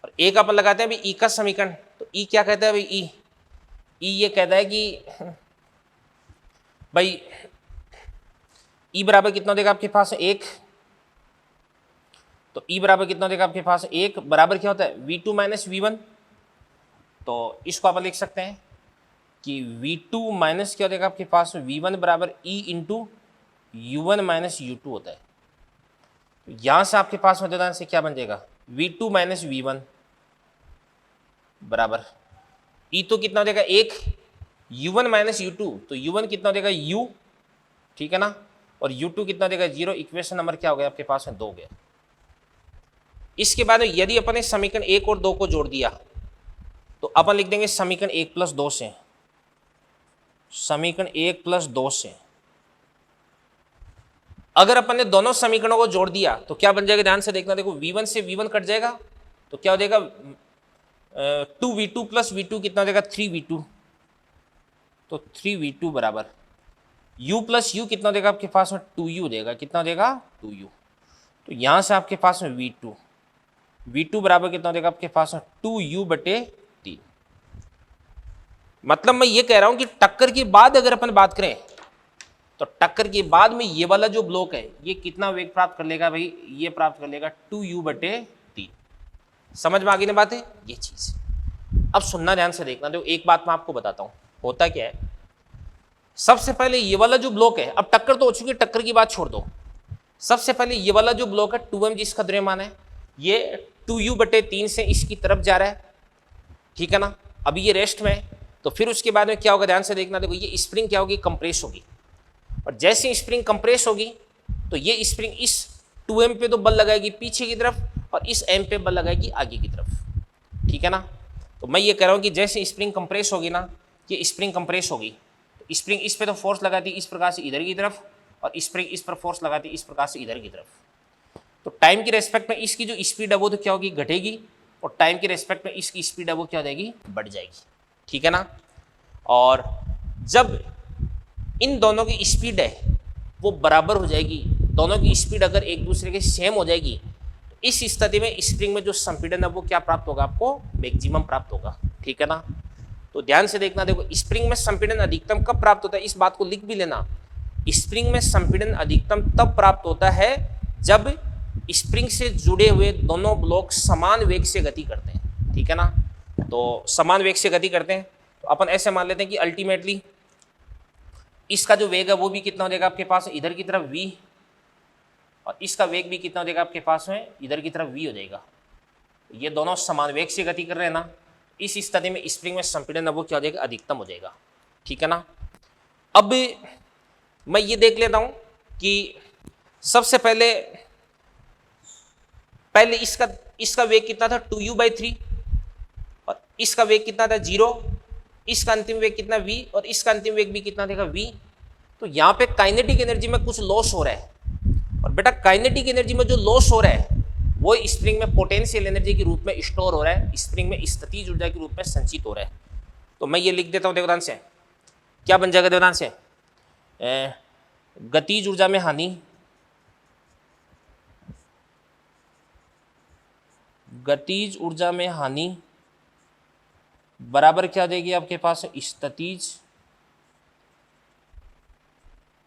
और एक अपन लगाते हैं अभी e का समीकरण। तो e क्या कहता है भाई, e ये कहता है कि भाई e बराबर कितना हो जाएगा आपके पास 1। तो e बराबर कितना हो जाएगा आपके पास 1 बराबर क्या होता है v2 माइनस v1। तो इसको आप लिख सकते हैं कि v2 माइनस क्या हो जाएगा आपके पास v1 बराबर e into u1 minus u2 होता है। तो यहाँ से आपके पास में से क्या बन जाएगा v2 माइनस v1 बराबर e तो कितना हो जाएगा 1, u1 माइनस u2, तो u1 कितना हो जाएगा u, ठीक है ना, और u2 कितना हो जाएगा 0, इक्वेशन नंबर क्या हो गया आपके पास में 2 हो गया। इसके बाद यदि अपन ने समीकरण 1 और 2 को जोड़ दिया तो अपन लिख देंगे समीकरण 1 प्लस 2 से, समीकरण 1 प्लस 2 से अगर अपन ने दोनों समीकरणों को जोड़ दिया तो क्या बन जाएगा ध्यान से देखना, देखो v1 से v1 कट जाएगा तो क्या हो जाएगा 2v2 प्लस v2 कितना हो जाएगा 3v2। तो 3v2 बराबर u प्लस u कितना हो जाएगा आपके पास में 2u हो जाएगा, कितना हो जाएगा 2u। तो यहां से आपके पास में v2 बराबर कितना हो जाएगा आपके पास में 2u बटे 3। मतलब मैं ये कह रहा हूं कि टक्कर के बाद अगर अपन बात करें तो टक्कर के बाद में ये वाला जो ब्लॉक है ये कितना वेग प्राप्त कर लेगा भाई, ये प्राप्त कर लेगा 2u बटे 3। समझ में आ गई ना बात है ये चीज। अब सुनना ध्यान से देखना, देखो एक बात मैं आपको बताता हूं होता क्या है। सबसे पहले ये वाला जो ब्लॉक है, अब टक्कर तो हो चुकी है, टक्कर की बात छोड़ दो। सबसे पहले ये वाला जो ब्लॉक है 2m जिसका द्रव्यमान है ये 2u बटे 3 से इसकी तरफ जा रहा है, ठीक है ना। अभी ये रेस्ट में है तो फिर उसके बाद में क्या होगा ध्यान से देखना, देखो ये स्प्रिंग क्या होगी, कंप्रेस होगी और जैसे स्प्रिंग कंप्रेस होगी तो ये स्प्रिंग इस 2m पे तो बल लगाएगी पीछे की तरफ और इस m पे बल लगाएगी आगे की तरफ, ठीक है ना। तो मैं ये कह रहा हूँ कि जैसे स्प्रिंग कंप्रेस होगी ना, ये स्प्रिंग कंप्रेस होगी तो स्प्रिंग इस पे तो फोर्स लगाती है इस प्रकार से इधर की तरफ और स्प्रिंग इस पर फोर्स लगाती है इस प्रकार से इधर की तरफ। तो टाइम की रेस्पेक्ट में इसकी जो स्पीड है वो तो क्या होगी, घटेगी और टाइम की रेस्पेक्ट में इसकी स्पीड है वो क्या हो जाएगी, बढ़ जाएगी, ठीक है ना। और जब इन दोनों की स्पीड है वो बराबर हो जाएगी, दोनों की स्पीड अगर एक दूसरे के सेम हो जाएगी तो इस स्थिति में स्प्रिंग में जो संपीड़न है वो क्या प्राप्त होगा, आपको मैक्सिमम प्राप्त होगा, ठीक है ना। तो ध्यान से देखना, देखो स्प्रिंग में संपीड़न अधिकतम कब प्राप्त होता है, इस बात को लिख भी लेना। स्प्रिंग में संपीड़न अधिकतम तब प्राप्त होता है जब स्प्रिंग से जुड़े हुए दोनों ब्लॉक समान वेग से गति करते हैं, ठीक है ना। तो समान वेग से गति करते हैं तो अपन ऐसे मान लेते हैं कि अल्टीमेटली इसका जो वेग है वो भी कितना हो जाएगा आपके पास इधर की तरफ v और इसका वेग भी कितना हो जाएगा आपके पास में इधर की तरफ v हो जाएगा। ये दोनों समान वेग से गति कर रहे हैं ना, इस स्थिति में स्प्रिंग में संपीड़न वो क्या हो जाएगा, अधिकतम हो जाएगा, ठीक है ना। अब मैं ये देख लेता हूं कि सबसे पहले इसका वेग कितना था 2u/3 और इसका वेग कितना था 0 इसका अंतिम वेग कितना v और इसका अंतिम वेग भी कितना देगा v। तो यहाँ पे काइनेटिक एनर्जी में कुछ लॉस हो रहा है और बेटा काइनेटिक एनर्जी में जो लॉस हो रहा है वो स्प्रिंग में पोटेंशियल एनर्जी के रूप में स्टोर हो रहा है, स्प्रिंग में स्थितिज ऊर्जा के रूप में संचित हो रहा है। तो मैं ये लिख देता हूँ देवदान से, क्या बन जाएगा देवदान से, गतिज ऊर्जा में हानि, गतिज ऊर्जा में हानि बराबर क्या देगी आपके पास, स्थितिज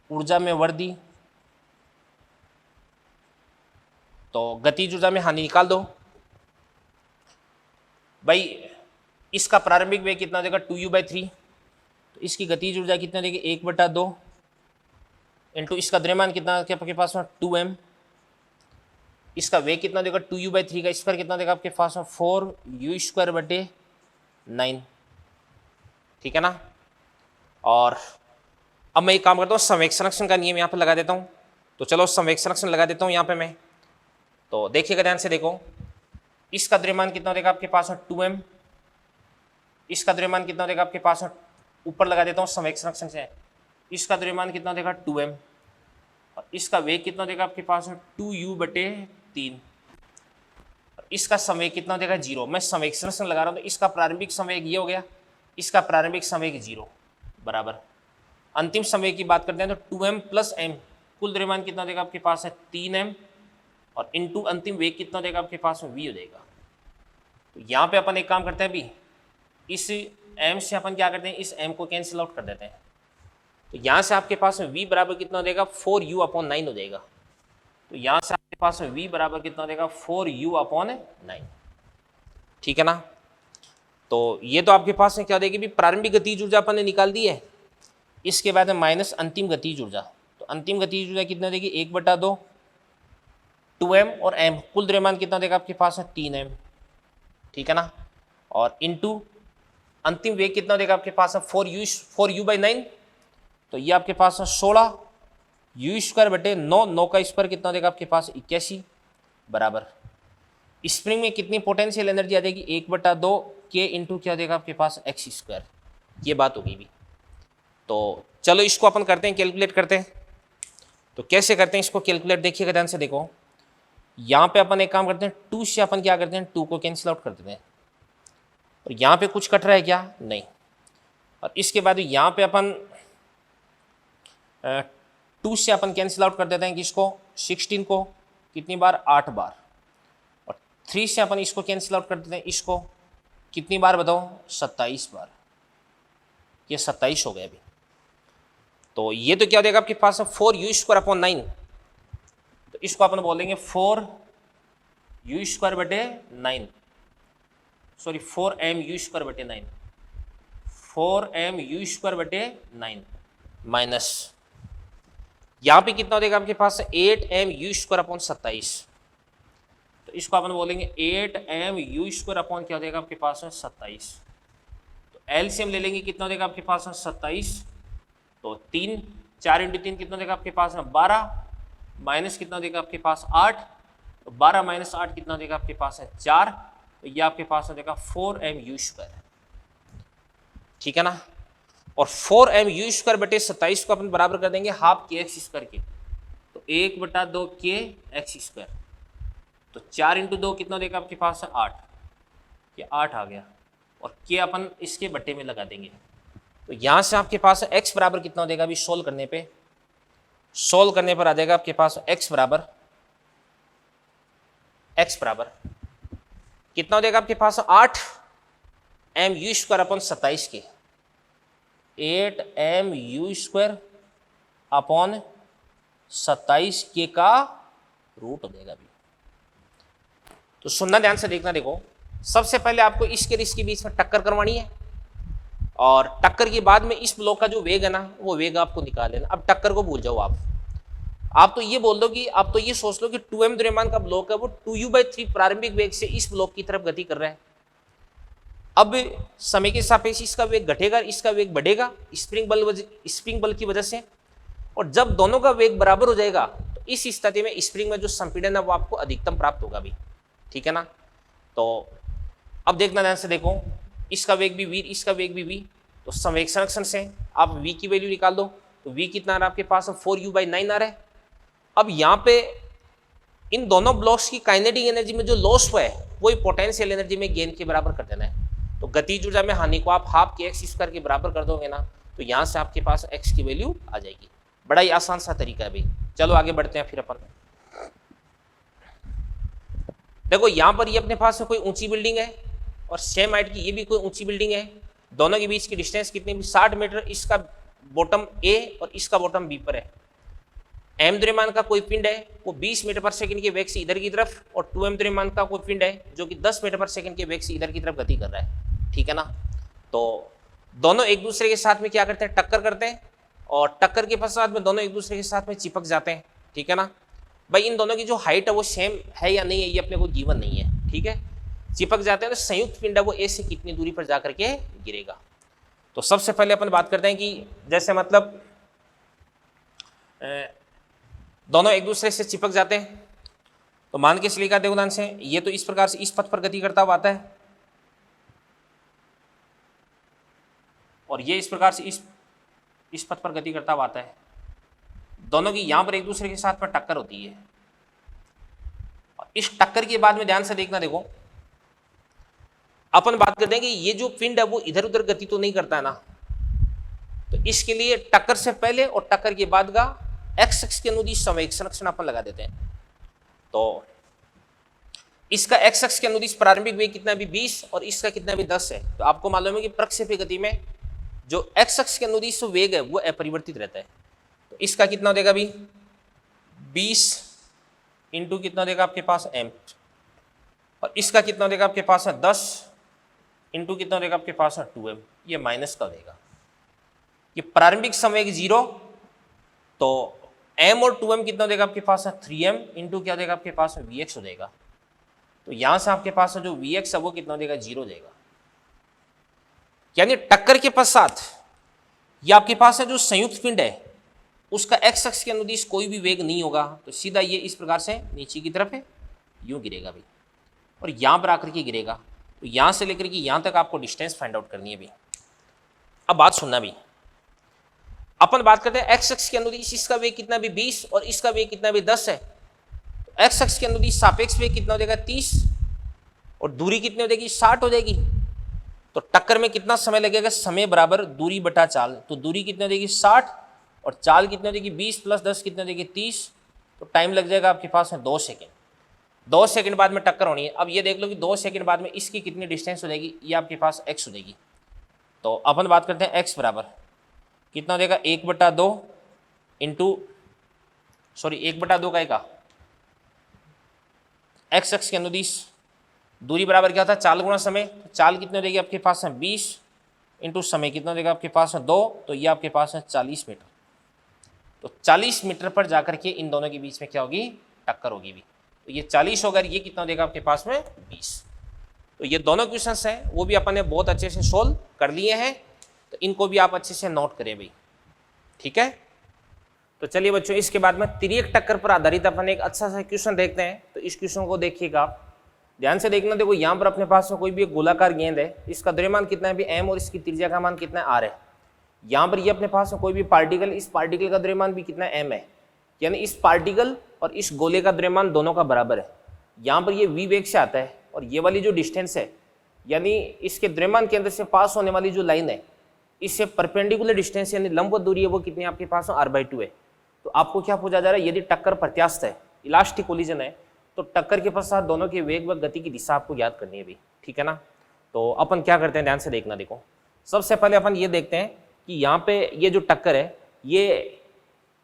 ऊर्जा में वृद्धि। तो गतिज ऊर्जा में हानि निकाल दो भाई, इसका प्रारंभिक वेग कितना देगा 2u/3, तो इसकी गतिज ऊर्जा कितना देगी 1/2 इंटू इसका द्रव्यमान कितना आपके पास में 2m, इसका वेग कितना देगा 2u/3 का स्क्वायर कितना देगा आपके पास में 4u²/9, ठीक है ना। और अब मैं एक काम करता हूँ, संवेग संरक्षण का नियम यहाँ पे लगा देता हूँ। तो चलो संवेग संरक्षण लगा देता हूँ यहाँ पे मैं। तो देखिएगा ध्यान से, देखो इसका द्रव्यमान कितना देगा आपके पास में 2m, इसका द्रव्यमान कितना देगा आपके पास में, ऊपर लगा देता हूँ संवेग संरक्षण से, इसका द्रव्यमान कितना देगा 2m और इसका वेग कितना देगा आपके पास में 2u/3, इसका संवेग कितना देगा 0। मैं संवेग संरक्षण लगा रहा हूँ तो इसका प्रारंभिक संवेग ये हो गया, इसका प्रारंभिक संवेग 0 बराबर, अंतिम संवेग की बात करते हैं तो 2m + m, कुल द्रव्यमान कितना देगा आपके पास है 3m और इंटू अंतिम वेग कितना देगा आपके पास में v हो जाएगा। तो यहाँ पे अपन एक काम करते हैं अभी, इस m से अपन क्या करते हैं, इस m को कैंसिल आउट कर देते हैं। तो यहाँ से आपके पास में v बराबर कितना देगा 4u/9 हो जाएगा। तो यहाँ से आपके पास में v बराबर कितना देगा 4u/9, ठीक है ना। तो ये तो आपके पास में क्या देगी भी, प्रारंभिक गतिज ऊर्जा अपन ने निकाल दी है, इसके बाद में माइनस अंतिम गतिज ऊर्जा। तो अंतिम गतिज ऊर्जा कितना देगी 1/2, 2m और m, कुल द्रव्यमान कितना देगा आपके पास है 3m, ठीक है ना। और इंटू अंतिम वेग कितना देगा आपके पास है 4u/9, तो ये आपके पास है 16u²/9, 9 का स्क्वायर कितना देगा आपके पास 81 बराबर, स्प्रिंग में कितनी पोटेंशियल एनर्जी आ जाएगी 1/2 k इंटू क्या देगा आपके पास x²। ये बात होगी भी। तो चलो इसको अपन करते हैं, कैलकुलेट करते हैं। तो कैसे करते हैं इसको कैलकुलेट, देखिएगा ध्यान से, देखो यहाँ पे अपन एक काम करते हैं, 2 से अपन क्या करते हैं 2 को कैंसिल आउट कर देते हैं और यहाँ पे कुछ कट रहा है क्या, नहीं। और इसके बाद यहाँ पे अपन 2 से अपन कैंसिल आउट कर देते हैं किसको, 16 को, कितनी बार 8 बार। और 3 से अपन इसको कैंसिल आउट कर देते हैं, इसको कितनी बार बताओ 27 बार, ये 27 हो गया अभी। तो ये तो क्या हो जाएगा आपके पास 4u²/9, तो इसको अपन बोलेंगे 4u²/9, sorry 4mu²/9, 4mu²/9 minus यहाँ पे कितना हो जाएगा आपके पास 8mu²/27, तो इसको अपन बोलेंगे 8mu² क्या हो जाएगा आपके पास 27। तो एलसीएम ले लेंगे, कितना हो जाएगा आपके पास 27, तो 3, 4 × 3 कितना देगा आपके पास 12, माइनस कितना देगा आपके पास 8, तो 12 - 8 कितना देगा आपके पास 4, तो ये आपके पास देगा 4mu², ठीक है ना। और 4mu²/27 को अपन बराबर कर देंगे हाफ kx² के, तो 1/2 kx², तो 4 × 2 कितना देगा आपके पास 8, ये 8 आ गया और k अपन इसके बट्टे में लगा देंगे। तो यहाँ से आपके पास x बराबर कितना देगा अभी सोल्व करने पे आ जाएगा आपके पास x बराबर कितना हो जाएगा आपके पास 8mu²/27 के, 8mu²/27 के का रूट हो जाएगा अभी। तो सुनना ध्यान से, देखना, देखो सबसे पहले आपको इसके और इसके बीच में टक्कर करवानी है और टक्कर के बाद में इस ब्लॉक का जो वेग है ना वो वेग आपको निकाल लेना। अब टक्कर को भूल जाओ, आप तो ये बोल दो कि आप तो ये सोच लो कि 2m द्रव्यमान का ब्लॉक है वो 2u/3 प्रारंभिक वेग से इस ब्लॉक की तरफ गति कर रहा है। अब समय के सापेक्ष इसका वेग घटेगा, इसका वेग बढ़ेगा स्प्रिंग बल की वजह से, और जब दोनों का वेग बराबर हो जाएगा तो इस स्थिति में स्प्रिंग में जो संपीड़न है वो आपको अधिकतम प्राप्त होगा भी, ठीक है ना। तो अब देखना ध्यान से, देखो इसका वेग भी v, इसका वेग भी v, तो संवेक्षण अक्षण से आप v की वैल्यू निकाल दो, तो v कितना आ रहा है आपके पास 4u/9 आ रहा है। अब यहाँ पे इन दोनों ब्लॉक्स की काइनेटिक एनर्जी में जो लॉस हुआ है वो पोटेंशियल एनर्जी में गेन के बराबर कर देना है। तो गतिज ऊर्जा में हानि को आप हाफ के एक्स स्क्वायर के बराबर कर दोगे ना, तो यहाँ से आपके पास x की वैल्यू आ जाएगी। बड़ा ही आसान सा तरीका है भाई। चलो आगे बढ़ते हैं फिर अपन। देखो यहाँ पर ये अपने पास कोई ऊंची बिल्डिंग है और सेम हाइट की ये भी कोई ऊंची बिल्डिंग है। दोनों के बीच की डिस्टेंस कितनी भी 60 मीटर, इसका बॉटम A और इसका बॉटम B पर है। m द्रव्यमान का कोई पिंड है वो 20 मीटर पर सेकंड के वेग से इधर की तरफ, और 2m द्रव्यमान का कोई पिंड है जो कि 10 मीटर पर सेकंड के वेग से इधर की तरफ गति कर रहा है, ठीक है ना। तो दोनों एक दूसरे के साथ में क्या करते हैं, टक्कर करते हैं, और टक्कर के पश्चात में दोनों एक दूसरे के साथ में चिपक जाते हैं, ठीक है ना। भाई इन दोनों की जो हाइट है वो सेम है या नहीं है ये अपने को गिवन नहीं है, ठीक है। चिपक जाते हैं तो संयुक्त पिंड है वो A से कितनी दूरी पर जाकर के गिरेगा। तो सबसे पहले अपन बात करते हैं कि जैसे मतलब दोनों एक दूसरे से चिपक जाते हैं, तो मान के चलिएगा देखो ध्यान से, ये तो इस प्रकार से इस पथ पर गति करता हुआ आता है और ये इस प्रकार से इस पथ पर गति करता हुआ आता है। दोनों की यहां पर एक दूसरे के साथ में टक्कर होती है। और इस टक्कर के बाद में ध्यान से देखना, देखो अपन बात करते हैं कि ये जो पिंड है वो इधर उधर गति तो नहीं करता है ना, तो इसके लिए टक्कर से पहले और टक्कर के बाद का एक्स अक्ष के अनुदिश संवेक्षण अक्षण अपन लगा देते हैं। तो इसका एक्स अक्ष के अनुदिश प्रारंभिक वेग कितना भी 20 और इसका कितना भी 10 है। तो आपको मालूम है कि प्रक्षेपी गति में जो एक्स अक्ष के अनुदिश वेग है वो अपरिवर्तित रहता है। तो इसका कितना देगा भी 20 इंटू कितना देगा आपके पास m, और इसका कितना देगा आपके पास है 10 इंटू कितना देगा आपके पास है 2m। ये माइनस का देगा, ये प्रारंभिक संवेग 0, तो m और 2m कितना देगा आपके पास है 3m इंटू क्या देगा आपके पास है vx हो जाएगा। तो यहां से आपके पास जो vx है वो कितना देगा 0 देगा। यानी टक्कर के पश्चात ये आपके पास है जो संयुक्त पिंड है उसका x अक्ष के अनुदिश कोई भी वेग नहीं होगा, तो सीधा ये इस प्रकार से नीचे की तरफ है यूं गिरेगा भाई, और यहां पर आकर के गिरेगा। तो यहां से लेकर के यहां तक आपको डिस्टेंस फाइंड आउट करनी है भाई। अब बात सुनना भी, अपन बात करते हैं एक्स अक्ष के अनुदिश इसका वेग कितना भी 20 और इसका वेग कितना भी 10 है। तो एक्स अक्ष के अनुदिश सापेक्ष वेग कितना हो जाएगा 30 और दूरी कितनी हो जाएगी 60 हो जाएगी। तो टक्कर में कितना समय लगेगा, समय बराबर दूरी बटा चाल। तो दूरी कितनी हो जाएगी 60 और चाल कितनी हो जाएगी 20 प्लस 10 कितनी हो जाएगी 30। तो टाइम लग जाएगा आपके पास में 2 सेकेंड। 2 सेकेंड बाद में टक्कर होनी है। अब ये देख लो कि 2 सेकेंड बाद में इसकी कितनी डिस्टेंस हो जाएगी, ये आपके पास x हो जाएगी। तो अपन बात करते हैं x बराबर कितना हो जाएगा 1/2 इंटू 1/2 का एका एक्स अक्ष के अनुदिश दूरी बराबर क्या था चाल गुणा समय। तो चाल कितनी हो जाएगी आपके पास है 20 इंटू समय कितना हो जाएगा आपके पास है 2, तो ये आपके पास है 40 मीटर। तो 40 मीटर पर जाकर के इन दोनों के बीच में क्या होगी, टक्कर होगी भी। तो ये 40 होगा, ये कितना देगा आपके पास में 20। तो ये दोनों क्वेश्चंस हैं वो भी अपन ने बहुत अच्छे से सोल्व कर लिए हैं, तो इनको भी आप अच्छे से नोट करें भाई, ठीक है। तो चलिए बच्चों, इसके बाद में तिर्यक टक्कर पर आधारित अपन एक अच्छा सा क्वेश्चन देखते हैं। तो इस क्वेश्चन को देखिएगा आप, ध्यान से देखना। देखो यहाँ पर अपने पास में कोई भी एक गोलाकार गेंद है, इसका द्रव्यमान कितना है भी m और इसकी त्रिज्या का मान कितना है r है। यहाँ पर ये अपने पास में कोई भी पार्टिकल, इस पार्टिकल का द्रव्यमान भी कितना m है, यानी इस पार्टिकल और इस गोले का द्रव्यमान दोनों का बराबर है। यहाँ पर ये v वेग से आता है और ये वाली जो डिस्टेंस है, यानी इसके द्रव्यमान के अंदर से पास होने वाली जो लाइन है, इससे परपेंडिकुलर डिस्टेंस यानी लंबवत दूरी है वो कितनी आपके पास r/2 है। तो आपको क्या पूछा जा रहा है, यदि टक्कर प्रत्यास्थ है, इलास्टिक कोलिजन है, तो टक्कर के पश्चात दोनों के वेग व गति की दिशा आपको याद करनी है भी, ठीक है ना। तो अपन क्या करते हैं, ध्यान से देखना। देखो सबसे पहले अपन ये देखते हैं कि यहाँ पे ये जो टक्कर है ये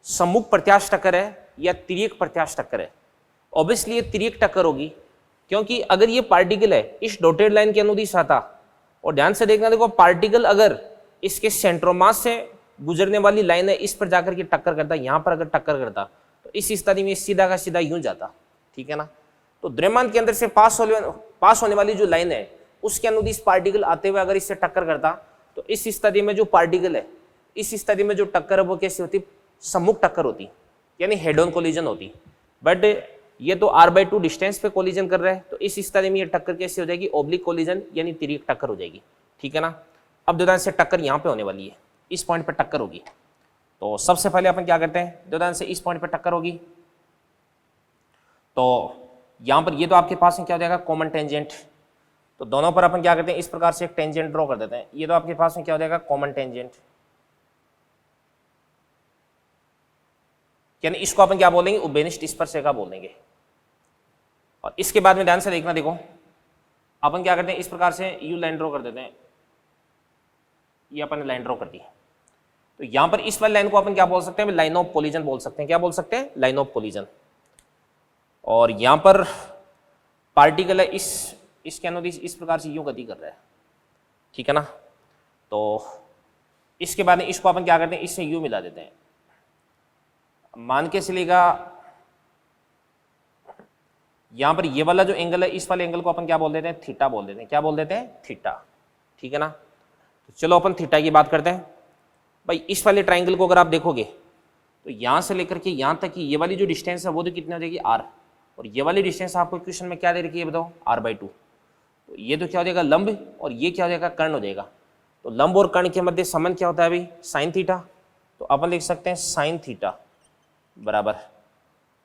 सम्मुख प्रत्यास्थ टक्कर है या तिर्यक प्रत्यास्थ टक्कर है। ऑब्वियसली ये तिर्यक टक्कर होगी, क्योंकि अगर ये पार्टिकल है इस डॉटेड लाइन के अनुदिश आता, और ध्यान से देखना, देखो पार्टिकल अगर इसके सेंट्रोमास से गुजरने वाली लाइन है इस पर जाकर के टक्कर करता, यहाँ पर अगर टक्कर करता तो इस स्थिति में सीधा का सीधा यूं जाता, ठीक है ना। तो द्रव्यमान के अंदर से पास होने वाली जो लाइन है उसके अनुदिश पार्टिकल आते हुए अगर इससे टक्कर करता, तो इस स्थिति में जो पार्टिकल है, इस स्थिति में जो टक्कर है वो कैसी होती, सम्मुख टक्कर होती, यानी हेड ऑन कोलिजन होती। बट ये तो r/2 डिस्टेंस पे कोलिजन कर रहा है, तो इस स्थिति में ये टक्कर कैसी हो जाएगी, ओब्लिक कोलिजन यानी तिर्यक टक्कर हो जाएगी, ठीक है ना। अब द्योदान से टक्कर यहाँ पे होने वाली है, इस पॉइंट पे टक्कर होगी। तो सबसे पहले अपन क्या करते हैं, द्योदान से इस पॉइंट पे टक्कर होगी तो यहाँ पर ये तो आपके पास में क्या हो जाएगा, कॉमन टेंजेंट। तो दोनों पर अपन क्या करते हैं, इस प्रकार से एक टेंजेंट ड्रॉ कर देते हैं। ये तो आपके पास में क्या हो जाएगा, कॉमन टेंजेंट, यानी इसको अपन क्या बोलेंगे, उभयनिष्ठ स्पर्शरेखा बोल देंगे। और इसके बाद में ध्यान से देखना, देखो अपन क्या करते हैं, इस प्रकार से यू लाइन ड्रॉ कर देते हैं। ये अपन ने लाइन ड्रॉ कर दी। तो यहां पर इस वाली लाइन को अपन क्या बोल सकते हैं, लाइन ऑफ कोलिजन बोल सकते हैं। क्या बोल सकते हैं, लाइन ऑफ कोलिजन। और यहां पर पार्टिकल है इसके अनुदिश इस प्रकार से यूं गति कर रहा है, ठीक है ना। तो इसके बाद इसको अपन क्या करते हैं, इससे यू मिला देते हैं। मान के चलेगा यहां पर ये वाला जो एंगल है, इस वाले एंगल को अपन क्या बोल देते हैं, थीटा बोल देते हैं। क्या बोल देते हैं, थीटा, ठीक है ना। तो चलो अपन थीटा की बात करते हैं। भाई इस वाले ट्राइंगल को अगर आप देखोगे तो यहां से लेकर के यहां तक की ये वाली जो डिस्टेंस है वो तो कितनी हो जाएगी, आर। और ये वाली डिस्टेंस आपको क्वेश्चन में क्या दे रखी है बताओ, r/2। तो ये तो क्या हो जाएगा, लंब, और ये क्या हो जाएगा, कर्ण हो जाएगा। तो लंब और कर्ण के मध्य संबंध क्या होता है भाई, साइन थीटा। तो अपन लिख सकते हैं साइन थीटा बराबर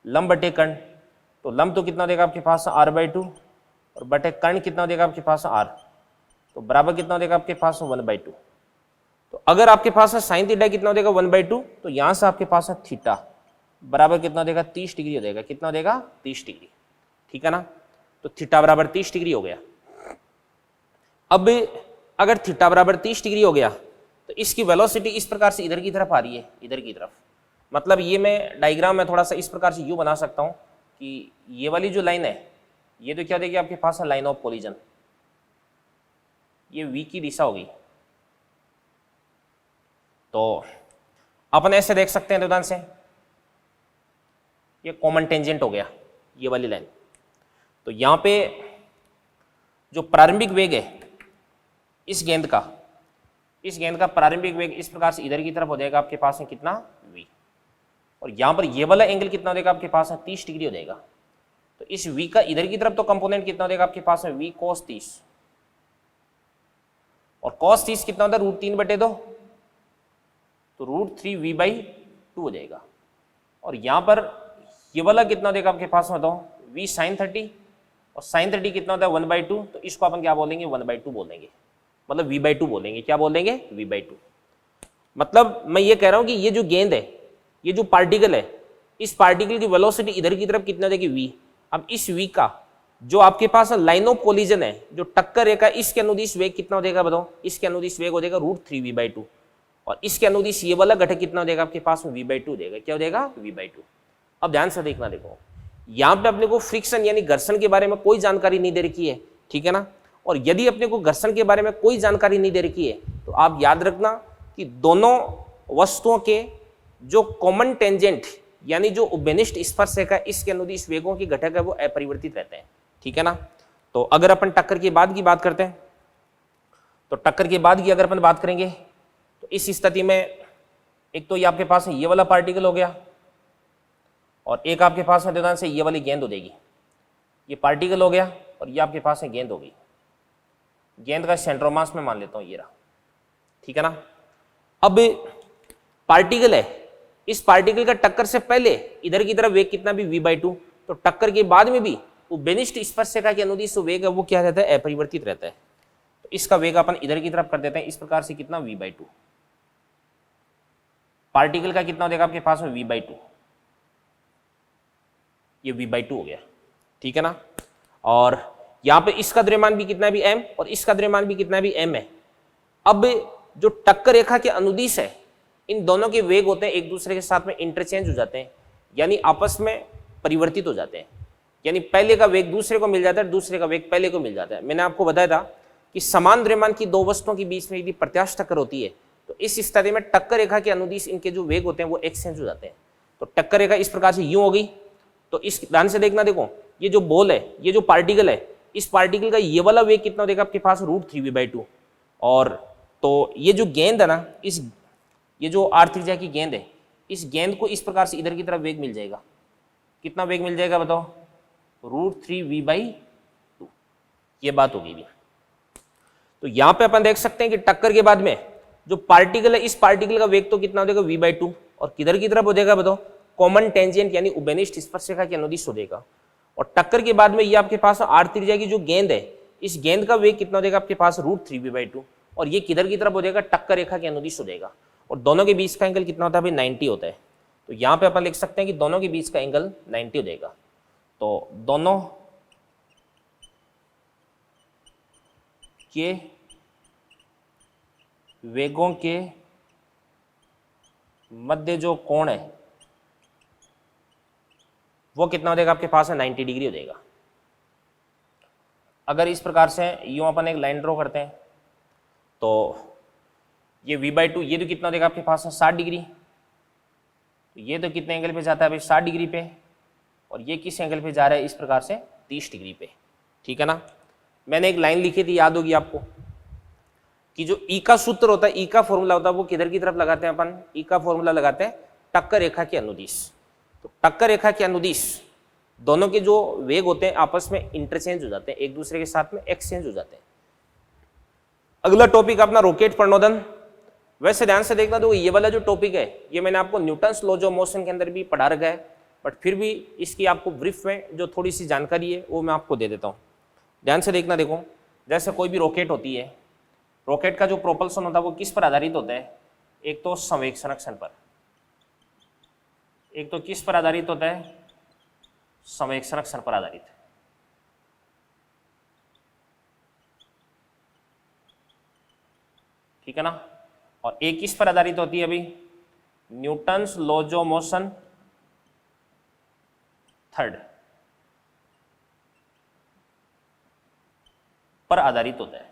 लंब बटे कर्ण। तो लंब तो कितना देगा आपके पास, r/2, और बटे कर्ण कितना देगा आपके पास, r। तो बराबर कितना देगा आपके पास, 1/2। तो अगर आपके पास है साइन थीटा कितना देगा, 1/2, तो यहां से आपके पास है थीटा बराबर कितना देगा, 30 डिग्री हो जाएगा। कितना देगा, 30 डिग्री, ठीक है ना। तो थीटा बराबर 30 डिग्री हो गया। अब अगर थीटा बराबर 30 डिग्री हो गया तो इसकी वेलोसिटी इस प्रकार से इधर की तरफ आ रही है, इधर की तरफ। मतलब ये मैं डायग्राम में थोड़ा सा इस प्रकार से यूं बना सकता हूं कि ये वाली जो लाइन है ये तो क्या देगी आपके पास है, लाइन ऑफ कोलिजन। ये v की दिशा होगी। तो अपन ऐसे देख सकते हैं द्योदान से, ये कॉमन टेंजेंट हो गया ये वाली लाइन। तो यहां पे जो प्रारंभिक वेग है इस गेंद का प्रारंभिक वेग इस प्रकार से इधर की तरफ हो जाएगा आपके पास है कितना, v। और यहां पर ये वाला एंगल कितना हो जाएगा आपके पास है, 30 डिग्री हो जाएगा। तो इस v का इधर की तरफ तो कंपोनेंट कितना हो जाएगा आपके पास है, v cos 30। और cos 30 कितना होता है, √3/2, तो √3v/2 हो जाएगा। और यहां पर ये वाला कितना देगा आपके पास में, बताओ, v sin 30, और sin 30 कितना होता है, 1/2। तो इसको अपन क्या बोलेंगे, 1/2 बोलेंगे, मतलब v/2 बोलेंगे। क्या बोलेंगे, v/2। मतलब मैं ये कह रहा हूं कि ये जो गेंद है, ये जो पार्टिकल है, इस पार्टिकल की वेलोसिटी इधर की तरफ कितना देगी, v। अब इस v का जो आपके पास लाइन ऑफ कोलिजन है, जो टक्कर रेखा, इसके अनुदिश वेग कितना हो जाएगा बताओ, इसके अनुदिश वेग हो जाएगा √3v/2। और इसके अनुदिश ये वाला घटक कितना हो जाएगा आपके पास में, v/2 हो जाएगा। क्या हो जाएगा, v/2। अब ध्यान से देखना, देखो यहाँ पे अपने को फ्रिक्शन यानी घर्षण के बारे में कोई जानकारी नहीं दे रखी है, ठीक है ना। और यदि अपने को घर्षण के बारे में कोई जानकारी नहीं दे रखी है तो आप याद रखना कि दोनों वस्तुओं के जो कॉमन टेंजेंट यानी जो उभयनिष्ठ स्पर्शरेखा इसके अनुदिश वेगों के घटक है वो अपरिवर्तित रहते हैं, ठीक है ना। तो अगर अपन टक्कर के बाद की बात करते हैं तो टक्कर के बाद की अगर अपन बात करेंगे तो इस स्थिति में एक तो ये आपके पास ये वाला पार्टिकल हो गया, और एक आपके पास में द्योदान से ये वाली गेंद हो जाएगी। ये पार्टिकल हो गया और ये आपके पास में गेंद हो गई। गेंद का सेंट्रोमास में मान लेता हूं ये रहा, ठीक है ना। अब पार्टिकल है, इस पार्टिकल का टक्कर से पहले इधर की तरफ वेग कितना भी v/2, तो टक्कर के बाद में भी उभयनिष्ठ स्पर्शरेखा के अनुदिश जो वेग है वो क्या रहता है, अपरिवर्तित रहता है। तो इसका वेग अपन इधर की तरफ कर देते हैं इस प्रकार से, कितना v/2। पार्टिकल का कितना हो जाएगा आपके पास में, v/2। ये v/2 हो गया, ठीक है ना। और यहां पे इसका द्रव्यमान भी कितना भी m, और इसका द्रव्यमान भी कितना भी m है। अब जो टक्कर रेखा के अनुदिश है, इन दोनों के वेग होते हैं एक दूसरे के साथ में इंटरचेंज हो जाते हैं, यानी आपस में परिवर्तित हो जाते हैं। यानी पहले का वेग दूसरे को मिल जाता है, दूसरे का वेग पहले को मिल जाता है। मैंने आपको बताया था कि समान द्रव्यमान की दो वस्तुओं के बीच में यदि प्रत्यास्थ टक्कर होती है तो इस स्थिति में टक्कर रेखा के अनुदिश इनके जो वेग होते हैं वो एक्सचेंज हो जाते हैं। तो टक्कर रेखा इस प्रकार से यूं हो गई। तो इस ध्यान से देखना, देखो ये जो बॉल है, ये जो पार्टिकल है, इस पार्टिकल का ये वाला वेग कितना देगा आपके पास, √3v/2। और तो ये जो गेंद है ना, ये जो r त्रिज्या की गेंद है, इस गेंद को इस प्रकार से इधर की तरफ वेग मिल जाएगा। कितना वेग मिल जाएगा बताओ, √3v/2। ये बात होगी भी। तो यहां पे अपन देख सकते हैं कि टक्कर के बाद में जो पार्टिकल है, इस पार्टिकल का वेग तो कितना हो जाएगा v/2, और किधर की तरफ हो जाएगा बताओ, कॉमन टेंजेंट यानी उभयनिष्ठ स्पर्शरेखा के अनुदिश हो जाएगा। और टक्कर के बाद में ये आपके पास r त्रिज्या की जो गेंद है, इस गेंद का वेग कितना हो जाएगा आपके पास √3v/2, और ये किधर की तरफ हो जाएगा, टक्कर रेखा के अनुदिश हो जाएगा। और दोनों के बीच का एंगल कितना होता है भाई, 90 होता है। तो यहाँ पे अपन लिख सकते हैं कि दोनों के बीच का एंगल 90 हो जाएगा। तो दोनों के वेगों के मध्य जो कोण है वो कितना हो जाएगा आपके पास है, 90 डिग्री हो जाएगा। अगर इस प्रकार से यूं अपन एक लाइन ड्रॉ करते हैं तो ये v/2, ये तो कितना हो जाएगा आपके पास है 60 डिग्री, तो ये तो कितने एंगल पे जाता है भाई, 60 डिग्री पे, और ये किस एंगल पे जा रहा है, इस प्रकार से 30 डिग्री पे। ठीक है ना। मैंने एक लाइन लिखी थी, याद होगी आपको, कि जो ई का सूत्र होता है, ई का फॉर्मूला होता है, वो किधर की तरफ लगाते हैं अपन, ई का फॉर्मूला लगाते हैं टक्कर रेखा के अनुदिश। तो टक्कर रेखा के अनुदिश दोनों के जो वेग होते हैं आपस में इंटरचेंज हो जाते हैं, एक दूसरे के साथ में एक्सचेंज हो जाते हैं। अगला टॉपिक अपना रॉकेट प्रणोदन। वैसे ध्यान से देखना, तो ये वाला जो टॉपिक है ये मैंने आपको न्यूटन्स लॉज ऑफ मोशन के अंदर भी पढ़ा रखा है, बट फिर भी इसकी आपको ब्रीफ में जो थोड़ी सी जानकारी है वो मैं आपको दे देता हूँ। ध्यान से देखना, देखो जैसे कोई भी रॉकेट होती है, रॉकेट का जो प्रोपल्सन होता है वो किस पर आधारित होता है, एक तो संवेग संरक्षण पर, एक तो किस पर आधारित होता है, संवेग संरक्षण पर आधारित है। ठीक है ना। और एक किस पर आधारित होती है अभी, Newton's laws of motion third पर आधारित होता है।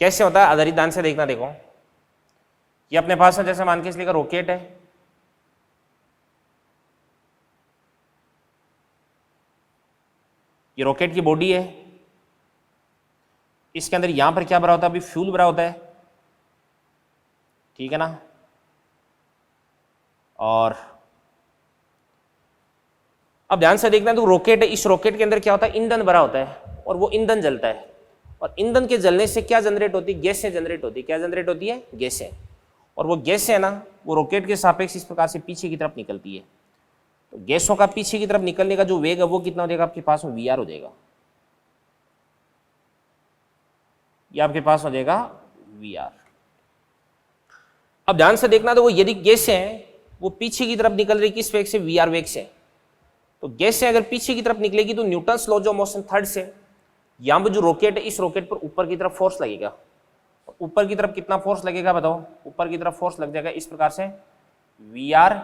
कैसे होता है आधारित, ध्यान से देखना, देखो ये अपने पास है, जैसे मान के इसलिए रॉकेट है, ये रॉकेट की बॉडी है, इसके अंदर यहां पर क्या भरा होता है, अभी फ्यूल भरा होता है। ठीक है ना। और अब ध्यान से देखना, तो रॉकेट है, इस रॉकेट के अंदर क्या होता है, ईंधन भरा होता है, और वो ईंधन जलता है, और ईंधन के जलने से क्या जनरेट होती है, गैसें जनरेट होती है। क्या जनरेट होती है, गैसें। और वो गैसें है ना, वो रॉकेट के सापेक्ष इस प्रकार से पीछे की तरफ निकलती है। तो गैसों का पीछे की तरफ निकलने का जो वेग है वो कितना हो जाएगा आपके पास में, वी आर हो जाएगा। ये आपके पास हो जाएगा वी आर। अब ध्यान से देखना, तो वो यदि गैसें हैं वो पीछे की तरफ निकल रही किस वेग से, वी आर वेग से, तो गैसें अगर पीछे की तरफ निकलेगी तो Newton's laws of motion third से यहां पर जो रॉकेट है, इस रॉकेट पर ऊपर की तरफ फोर्स लगेगा। ऊपर की तरफ कितना फोर्स लगेगा बताओ, ऊपर की तरफ फोर्स लग जाएगा इस प्रकार से, V R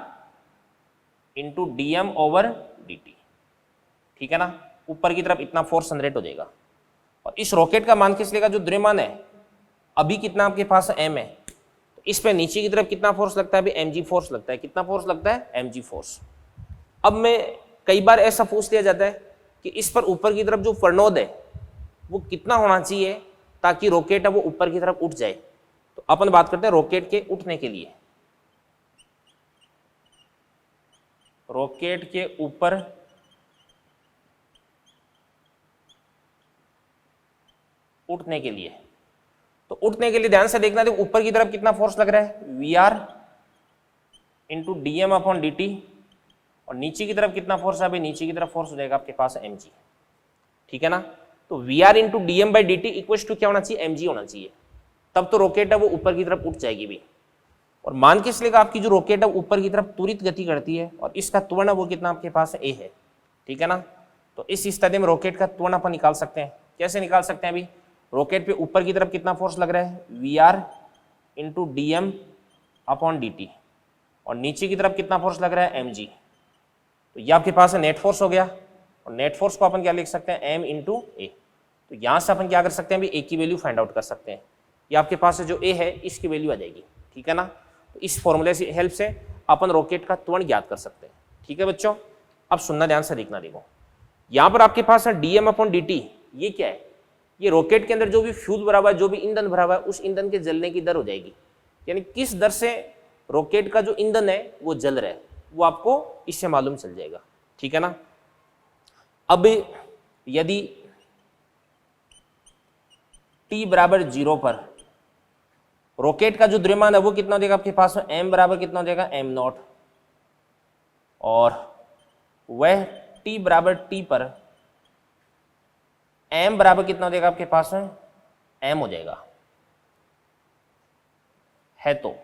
into D M over D T. ठीक है ना। ऊपर की तरफ इतना फोर्स जनरेट हो जाएगा। और इस रॉकेट का मान किस लेगा, जो द्रव्यमान है अभी कितना आपके पास एम है, तो इस पे नीचे की तरफ कितना फोर्स लगता है, अभी एम जी फोर्स लगता है। कितना फोर्स लगता है, एम जी फोर्स। अब मैं कई बार ऐसा पूछ लिया जाता है कि इस पर ऊपर की तरफ जो प्रणोद है वो कितना होना चाहिए ताकि रॉकेट है वो ऊपर की तरफ उठ जाए। तो अपन बात करते हैं रॉकेट के उठने के लिए, रॉकेट के ऊपर उठने के लिए, तो उठने के लिए ध्यान से देखना, देखो ऊपर की तरफ कितना फोर्स लग रहा है, V R into D M upon D T, और नीचे की तरफ कितना फोर्स है, नीचे की तरफ फोर्स हो जाएगा आपके पास एम जी। ठीक है ना। तो V R into D M by D T equal to क्या होना चाहिए, एम जी होना चाहिए, तब तो रॉकेट है वो ऊपर की तरफ उठ जाएगी भी। और मान के चलेगा आपकी जो रॉकेट है ऊपर की तरफ त्वरित गति करती है, और इसका त्वरण वो कितना आपके पास ए है। ठीक है ना। तो इस स्थिति में रॉकेट का त्वरण अपन निकाल सकते हैं। कैसे निकाल सकते हैं, अभी रॉकेट पे ऊपर की तरफ कितना फोर्स लग रहा है, V R into D M upon D T, और नीचे की तरफ कितना फोर्स लग रहा है, एम जी। तो ये आपके पास नेट फोर्स हो गया, और नेट फोर्स को अपन क्या लिख सकते हैं, एम इंटू ए। तो यहाँ से अपन क्या कर सकते हैं, अभी ए की वैल्यू फाइंड आउट कर सकते हैं। ये आपके पास जो ए है इसकी वैल्यू आ जाएगी। ठीक है ना। तो इस फॉर्मूले से हेल्प से अपन रॉकेट का त्वरण ज्ञात कर सकते हैं। ठीक है बच्चों, अब सुनना ध्यान से देखना, देखो यहाँ पर आपके पास है D M upon D T. ये क्या है, ये रॉकेट के अंदर जो भी फ्यूल भरा हुआ है, जो भी ईंधन भरा हुआ है, उस ईंधन के जलने की दर हो जाएगी, यानी किस दर से रॉकेट का जो ईंधन है वो जल रहा है, वो आपको इससे मालूम चल जाएगा। ठीक है ना। अब यदि t बराबर 0 पर रॉकेट का जो द्रव्यमान है वो कितना देगा आपके पास में, m बराबर कितना देगा m नॉट, और वह t बराबर t पर m बराबर कितना देगा आपके पास में m हो जाएगा है। तो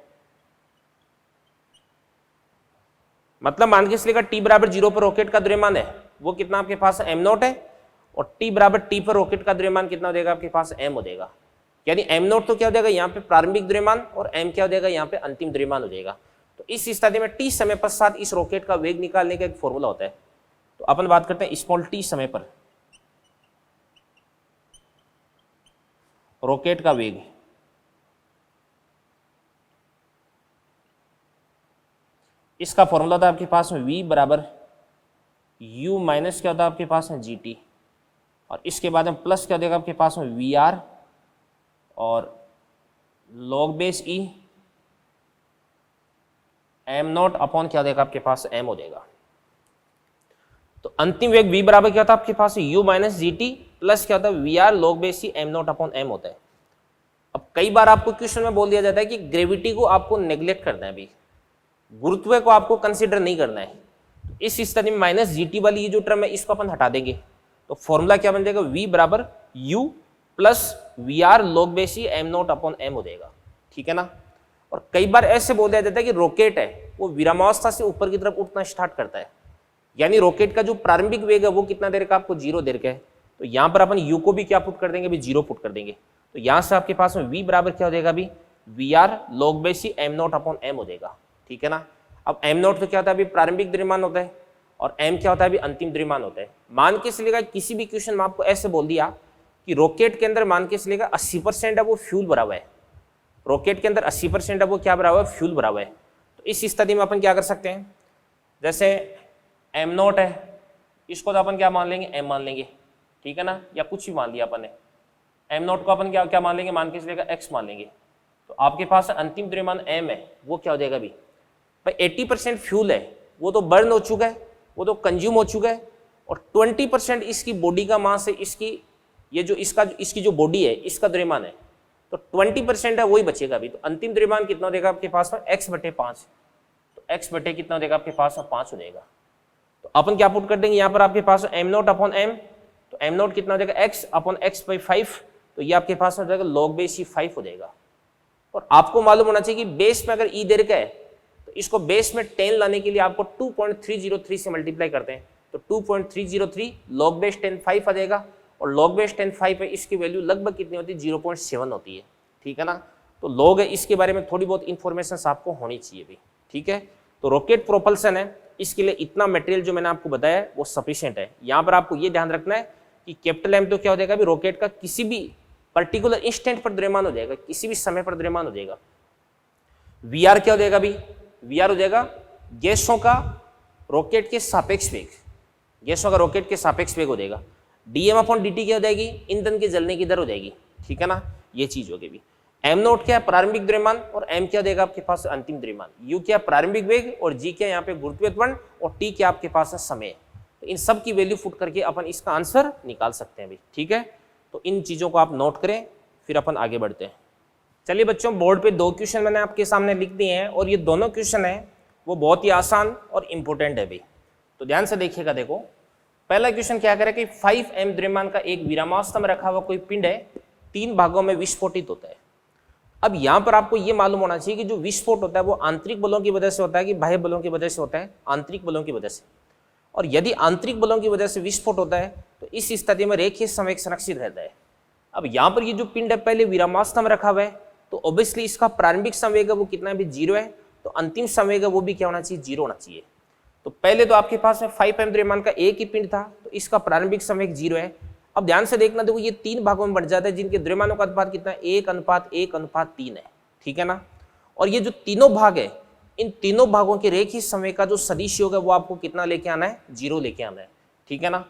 मतलब मान के चलिएगा t बराबर 0 पर रॉकेट का द्रव्यमान है वो कितना आपके पास m नॉट है, और t बराबर t पर रॉकेट का द्रव्यमान कितना हो जाएगा आपके पास m हो जाएगा। यानी m नॉट तो क्या हो जाएगा यहाँ पे प्रारंभिक द्रव्यमान, और m क्या हो जाएगा यहाँ पे अंतिम द्रव्यमान हो जाएगा। तो इस स्थिति में t समय पश्चात इस रॉकेट का वेग निकालने का एक फॉर्मूला होता है। तो अपन बात करते हैं स्मॉल t समय पर रॉकेट का वेग, इसका फॉर्मूला था आपके पास में v बराबर u माइनस क्या होता है आपके पास में gt, और इसके बाद में प्लस क्या देगा आपके पास में vr और log base e m not upon क्या देगा आपके पास m हो जाएगा। तो अंतिम वेग v बराबर क्या था आपके पास u माइनस gt प्लस क्या होता है vr log base e m not upon m होता है। अब कई बार आपको क्वेश्चन में बोल दिया जाता है कि ग्रेविटी को आपको नेग्लेक्ट करना है, भी गुरुत्व को आपको कंसीडर नहीं करना है। इस स्थिति में माइनस जीटी वाली ये जो टर्म है इसको अपन हटा देंगे, तो फॉर्मूला क्या बन जाएगा v बराबर u plus V R log base E M naught upon M हो जाएगा, ठीक है ना। और कई बार ऐसे बोल दिया जाता है कि रॉकेट है वो विरामावस्था से ऊपर की तरफ उठना स्टार्ट करता है, यानी रॉकेट का जो प्रारंभिक वेग है वो कितना देर का आपको 0 देर का है। तो यहाँ पर अपन u को भी क्या पुट कर देंगे, भी 0 पुट कर देंगे। तो यहाँ से आपके पास में v बराबर क्या हो जाएगा, अभी V R log base E M naught upon M हो जाएगा, ठीक है ना। अब एम नॉट तो क्या होता है, अभी प्रारंभिक द्रव्यमान होता है, और एम क्या होता है, अभी अंतिम द्रव्यमान होता है। मान के चलिएगा किसी भी क्वेश्चन में आपको ऐसे बोल दिया कि रॉकेट के अंदर मान के चलिएगा 80% है वो फ्यूल भरा हुआ है, रॉकेट के अंदर 80% है वो क्या भरा हुआ है, फ्यूल भरा हुआ है। तो इस स्थिति में अपन क्या कर सकते हैं, जैसे एम नॉट है इसको तो अपन क्या मान लेंगे, एम मान लेंगे, ठीक है ना, या कुछ भी मान लिया अपन ने। एम नॉट को अपन क्या क्या मान लेंगे, मान के चलिएगा एक्स मान लेंगे। तो आपके पास अंतिम द्रव्यमान एम है वो क्या हो जाएगा, अभी भाई 80% फ्यूल है वो तो बर्न हो चुका है, वो तो कंज्यूम हो चुका है, और 20% इसकी बॉडी का मास है, इसकी ये जो इसकी जो बॉडी है इसका द्रव्यमान है, तो 20% है वही बचेगा अभी। तो अंतिम द्रव्यमान कितना देगा आपके पास में, x/5। तो x बटे कितना देगा आपके पास में, 5 हो जाएगा। तो अपन क्या पुट कर देंगे यहाँ पर आपके पास एम नॉट अपॉन एम, तो एम नॉट कितना हो जाएगा x अपॉन x/5, तो ये आपके पास हो जाएगा लॉग बेस ई 5 हो जाएगा। और आपको मालूम होना चाहिए कि बेस में अगर ई देर का है तो इसको बेस में 10 लाने के लिए आपको 2.303 से मल्टीप्लाई करते हैं, तो 2.303 लॉग बेस 10 5 आ जाएगा, और लॉग बेस 10 5 है इसकी वैल्यू लगभग कितनी होती है, 0.7 होती है, ठीक है ना। तो लॉग है इसके बारे में थोड़ी बहुत इंफॉर्मेशन आपको होनी चाहिए भी, ठीक है। तो रॉकेट प्रोपल्सन है इसके लिए इतना मटेरियल जो मैंने आपको बताया है वो सफिशिएंट है। यहाँ पर आपको ये ध्यान रखना है कि कैपिटल एम तो क्या हो जाएगा, अभी रॉकेट का किसी भी पर्टिकुलर इंस्टेंट पर द्रव्यमान हो जाएगा, किसी भी समय पर द्रव्यमान हो जाएगा। वी आर क्या हो जाएगा, अभी वी आर हो जाएगा गैसों का रॉकेट के सापेक्ष वेग, गैसों का रॉकेट के सापेक्ष वेग हो जाएगा। डीएम अपॉन डी टी क्या हो जाएगी, ईंधन के जलने की दर हो जाएगी, ठीक है ना, ये चीज होगी। भी एम नोट क्या है, प्रारंभिक द्रव्यमान, और एम क्या देगा आपके पास, अंतिम द्रव्यमान। यू क्या प्रारंभिक वेग, और जी क्या यहाँ पे गुरुत्वीय त्वरण, और टी क्या आपके पास है समय। तो इन सब की वैल्यू फुट करके अपन इसका आंसर निकाल सकते हैं भी, ठीक है। तो इन चीजों को आप नोट करें, फिर अपन आगे बढ़ते हैं। चलिए बच्चों, बोर्ड पे 2 क्वेश्चन मैंने आपके सामने लिख दिए हैं, और ये दोनों क्वेश्चन है वो बहुत ही आसान और इम्पोर्टेंट है भी, तो ध्यान से देखिएगा। देखो पहला क्वेश्चन क्या करे कि 5m द्रव्यमान का एक विरामावस्था में रखा हुआ कोई पिंड है 3 भागों में विस्फोटित होता है। अब यहाँ पर आपको ये मालूम होना चाहिए कि जो विस्फोट होता है वो आंतरिक बलों की वजह से होता है कि बाह्य बलों की वजह से होता है, आंतरिक बलों की वजह से। और यदि आंतरिक बलों की वजह से विस्फोट होता है तो इस स्थिति में रेखीय संवेग संरक्षित रहता है। अब यहाँ पर ये जो पिंड है पहले विरामावस्था में रखा हुआ है, तो ऑब्वियसली इसका प्रारंभिक संवेग है वो कितना है, भी 0 है, तो अंतिम संवेग है वो भी क्या होना चाहिए, 0 होना चाहिए। तो पहले तो आपके पास में 5m द्रव्यमान का एक ही पिंड था, तो इसका प्रारंभिक संवेग 0 है। अब ध्यान से देखना, देखो ये 3 भागों में बढ़ जाता है जिनके द्रव्यमानों का अनुपात कितना है, 1:1:3 है, ठीक है ना। और ये जो तीनों भाग है, इन तीनों भागों के रेखीय संवेग का जो सदिश योग है वो आपको कितना लेके आना है, 0 लेके आना है, ठीक है ना।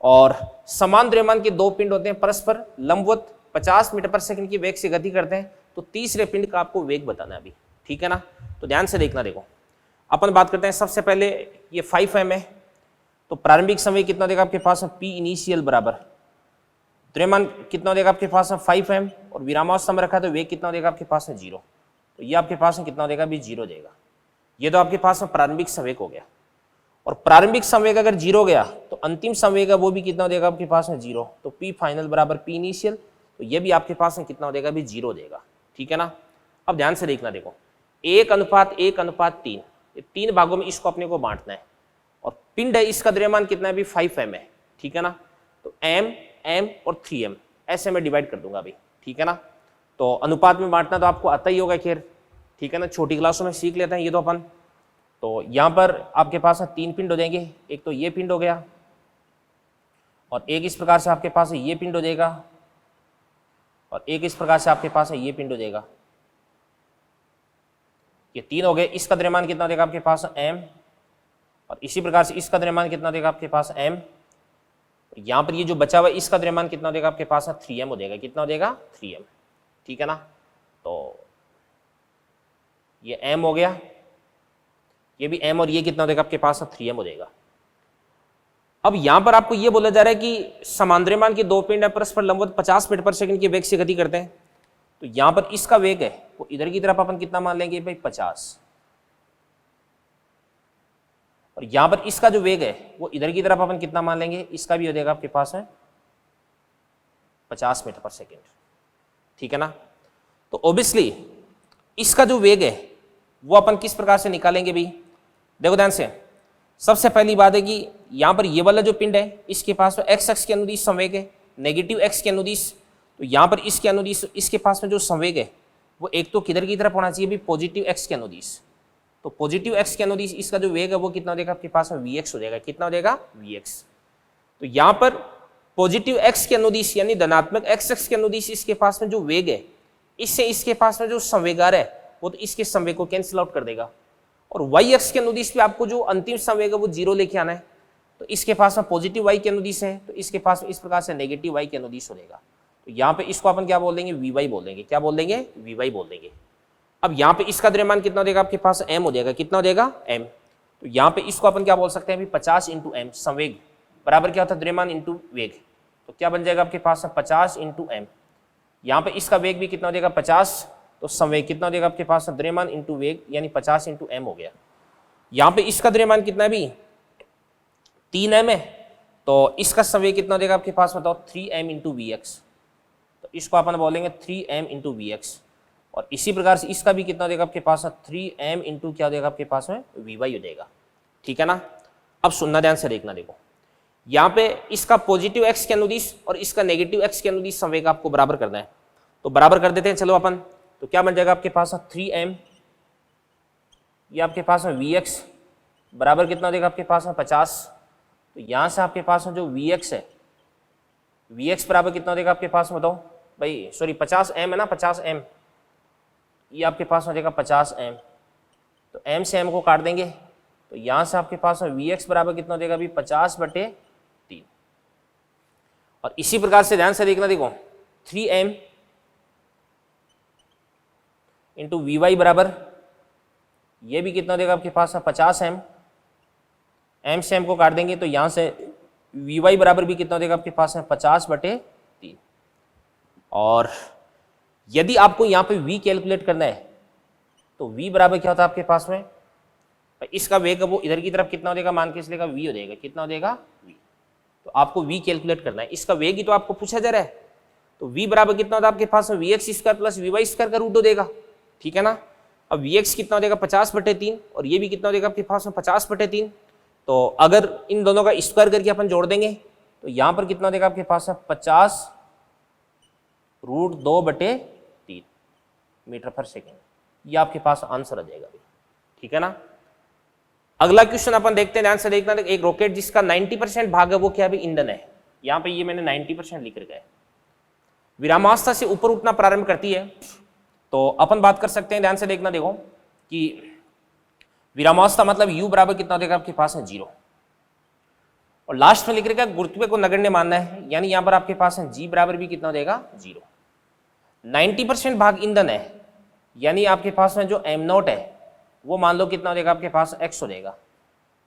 और समान द्रव्यमान के 2 पिंड होते हैं, परस्पर लंबवत 50 मीटर पर सेकंड की वेग से गति करते हैं, तो तीसरे पिंड का आपको वेग बताना है अभी, ठीक है ना। तो ध्यान से देखना, देखो अपन बात करते हैं सबसे पहले ये 5m है, तो प्रारंभिक समय कितना देगा आपके पास, P इनिशियल बराबर द्रव्यमान कितना देगा आपके पास में 5m और विरामावस्था में रखा है तो वेग कितना देगा आपके पास में 0, तो ये आपके पास में कितना देगा भी 0 देगा। ये तो आपके पास में प्रारंभिक संवेग हो गया, और प्रारंभिक संवेग अगर 0 गया तो अंतिम संवेग है वो भी कितना देगा आपके पास में 0, तो P फाइनल बराबर P इनिशियल, तो ये भी आपके पास में कितना देगा भी 0 देगा। ठीक है ना। अब ध्यान से देखना, देखो 1:1:3, ये 3 भागों में इसको अपने को बांटना है, और पिंड है इसका द्रव्यमान कितना है भी 5m है। ठीक है ना। तो m और 3m ऐसे मैं डिवाइड कर दूंगा अभी। ठीक है ना। तो अनुपात में बांटना तो आपको आता ही होगा खैर। ठीक है ना, छोटी क्लासों में सीख लेते हैं ये तो अपन। तो यहाँ पर आपके पास 3 पिंड हो जाएंगे, एक तो ये पिंड हो गया, और एक इस प्रकार से आपके पास ये पिंड हो जाएगा, और एक इस प्रकार से आपके पास ये पिंड हो जाएगा। ये 3 हो गए। इसका द्रव्यमान कितना देगा आपके पास m, और इसी प्रकार से इसका द्रव्यमान कितना देगा आपके पास m। यहाँ पर ये जो बचा हुआ इसका द्रव्यमान कितना देगा आपके पास 3m हो जाएगा। कितना हो जाएगा 3m। ठीक है ना। तो ये m हो गया, ये भी m, और ये कितना देगा आपके पास 3m हो जाएगा। अब यहां पर आपको ये बोला जा रहा है कि समान द्रव्यमान के 2 पिंड परस्पर लंबवत 50 मीटर पर सेकंड के वेग से गति करते हैं, तो यहां पर इसका वेग है वो इधर की तरफ अपन कितना मान लेंगे भाई 50, और यहां पर इसका जो वेग है वो इधर की तरफ अपन कितना मान लेंगे, इसका भी हो जाएगा आपके पास है 50 मीटर पर सेकेंड। ठीक है ना। तो ऑब्वियसली इसका जो वेग है वो अपन किस प्रकार से निकालेंगे भाई, देखो ध्यान से। सबसे पहली बात है कि यहाँ पर ये वाला जो पिंड है इसके पास एक्स अक्ष के अनुदिश संवेग है, नेगेटिव एक्स के अनुदिश, तो यहाँ पर इसके अनुदिश इसके पास में जो संवेग है वो एक तो किधर की तरफ होना चाहिए भी पॉजिटिव एक्स के अनुदिश, तो पॉजिटिव एक्स के अनुदिश इसका जो वेग है वो कितना देगा आपके पास में Vx हो जाएगा। कितना हो जाएगा Vx। तो यहाँ पर पॉजिटिव एक्स के अनुदिश यानी धनात्मक एक्स अक्ष के अनुदिश इसके पास में जो वेग है, इससे इसके पास में जो संवेगार है वो तो इसके संवेग को कैंसिल आउट कर देगा, और वाई अक्ष के अनुदिश पे आपको जो अंतिम संवेग है वो 0 लेके आना है, तो इसके पास में पॉजिटिव वाई के अनुदिश है तो इसके पास में इस प्रकार से नेगेटिव वाई के अनुदिश हो जाएगा। तो यहाँ पे इसको अपन क्या बोल देंगे Vy बोल देंगे। क्या बोल देंगे Vy बोल देंगे। अब यहाँ पे इसका द्रव्यमान कितना देगा आपके पास m हो जाएगा। कितना हो जाएगा m। तो यहाँ पे इसको अपन क्या बोल सकते हैं 50 इंटू m, संवेग बराबर क्या होता है द्रव्यमान इंटू वेग, तो क्या बन जाएगा आपके पास 50 इंटू m। यहाँ पे इसका वेग भी कितना हो जाएगा 50, तो संवेग कितना हो जाएगा आपके पास द्रव्यमान इंटू वेग यानी 50 इंटू m हो गया। यहाँ पे इसका द्रव्यमान कितना है भी 3m है, तो इसका संवेग कितना हो जाएगा आपके पास बताओ 3m इंटू Vx, तो इसको अपन बोलेंगे 3m इंटू Vx, और इसी प्रकार से इसका भी कितना देगा आपके पास 3m इंटू क्या देगा आपके पास में Vy हो जाएगा। ठीक है ना। अब सुनना ध्यान से देखना, देखो यहाँ पे इसका पॉजिटिव एक्स के अनुदिश और इसका नेगेटिव एक्स के अनुदिश संवेग आपको बराबर करना है, तो बराबर कर देते हैं चलो अपन। तो क्या बन जाएगा आपके पास 3m, ये आपके पास में Vx बराबर कितना देगा आपके पास में 50, तो यहाँ से आपके पास में जो Vx है Vx बराबर कितना देगा आपके पास में बताओ भाई, सॉरी 50m है ना, 50m, ये आपके पास में देगा 50m, तो m से m को काट देंगे, तो यहाँ से आपके पास में Vx बराबर कितना देगा अभी 50/3, और इसी प्रकार से ध्यान से देखना, देखो 3m इंटू Vy बराबर ये भी कितना देगा आपके पास 50m, m से m को काट देंगे तो यहाँ से Vy बराबर भी कितना देगा आपके पास 50/3। और यदि आपको यहाँ पे v कैलकुलेट करना है तो v बराबर क्या होता है आपके पास में, इसका वेग वो इधर की तरफ कितना हो जाएगा मान के इसलिए v हो जाएगा। कितना हो जाएगा v, तो आपको v कैलकुलेट करना है, इसका वेग ही तो आपको पूछा जा रहा है, तो v बराबर कितना होता है आपके पास में Vx square plus Vy square का रूट हो देगा। ठीक है ना। अब Vx कितना हो जाएगा 50/3 और ये भी कितना हो जाएगा आपके पास में 50/3, तो अगर इन दोनों का स्क्वायर करके अपन जोड़ देंगे तो यहाँ पर कितना देगा आपके पास 50√2/3 मीटर पर सेकेंड, ये आपके पास आंसर आ जाएगा भाई। ठीक है ना। अगला क्वेश्चन अपन देखते हैं, ध्यान से देखना। एक रॉकेट जिसका 90% भाग है वो क्या है ईंधन है, यहाँ पे ये मैंने 90% लिख रखा है, विरामावस्था से ऊपर उठना प्रारंभ करती है, तो अपन बात कर सकते हैं, ध्यान से देखना, देखो कि विरामावस्था मतलब u बराबर कितना देगा आपके पास है 0, और लास्ट में लिख रखा है गुरुत्व को नगण्य मानना है, यानी यहाँ पर आपके पास है g बराबर भी कितना देगा 0। 90% भाग ईंधन है, यानी आपके पास में जो m0 है वो मान लो कितना देगा आपके पास x हो जाएगा,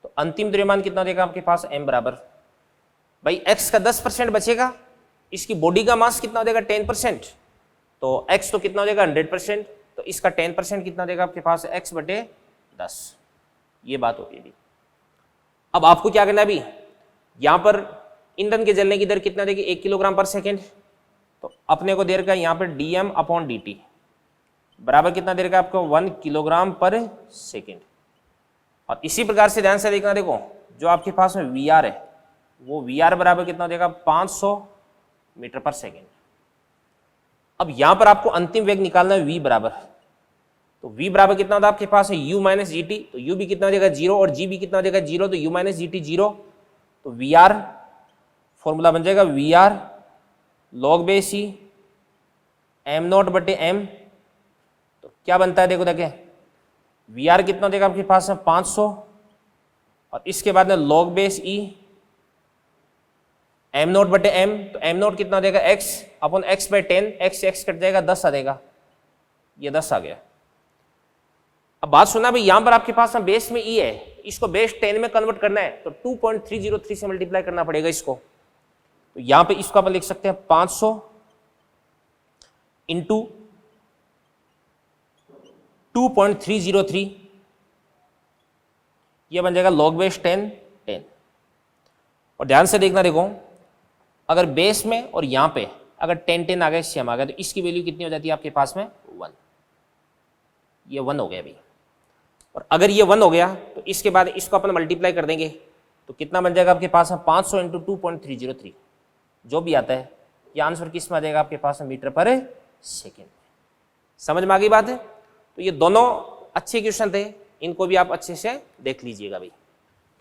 तो अंतिम द्रव्यमान कितना देगा आपके पास m बराबर भाई x का 10% बचेगा इसकी बॉडी का मास कितना हो जाएगा 10%, तो x तो कितना हो जाएगा 100%, तो इसका 10% कितना देगा आपके पास x/10, ये बात होती है। अब आपको क्या करना है अभी, यहाँ पर ईंधन के जलने की दर कितना देगी 1 किलोग्राम पर सेकेंड, तो अपने को दे रखा है यहाँ पर dm/dt बराबर कितना दे रखा है आपको 1 किलोग्राम पर सेकेंड। और इसी प्रकार से ध्यान से देखना, देखो जो आपके पास में VR है वो VR बराबर कितना देगा 500 मीटर पर सेकेंड। अब यहां पर आपको अंतिम वेग निकालना है v बराबर, तो v बराबर कितना होता है आपके पास है u माइनस जी टी, तो u भी कितना हो जाएगा 0 और g भी कितना हो जाएगा 0, तो u माइनस जी टी 0, तो VR फॉर्मूला बन जाएगा VR log base e m0/m, तो क्या बनता है देखो देखें VR कितना देगा आपके पास है 500 और इसके बाद में log बेस e m0/m, तो m0 कितना देगा x/10, x से x कट जाएगा 10 आ जाएगा, ये 10 आ गया। अब बात सुना भाई, यहां पर आपके पास में बेस में e है, इसको बेस 10 में कन्वर्ट करना है तो 2.303 से मल्टीप्लाई करना पड़ेगा इसको, तो यहां पे इसको अपन लिख सकते हैं 500 इंटू 2.303, ये बन जाएगा log बेस 10। और ध्यान से देखना, देखो अगर बेस में और यहां पे अगर 10 आ गया, सेम आ गया, तो इसकी वैल्यू कितनी हो जाती है आपके पास में 1, ये 1 हो गया अभी। और अगर ये 1 हो गया तो इसके बाद इसको अपन मल्टीप्लाई कर देंगे तो कितना बन जाएगा आपके पास में 500 इंटू 2.303, जो भी आता है ये आंसर किस में आ जाएगा आपके पास में मीटर पर सेकेंड। समझ में आ गई बात है? तो ये दोनों अच्छे क्वेश्चन थे, इनको भी आप अच्छे से देख लीजिएगा भाई।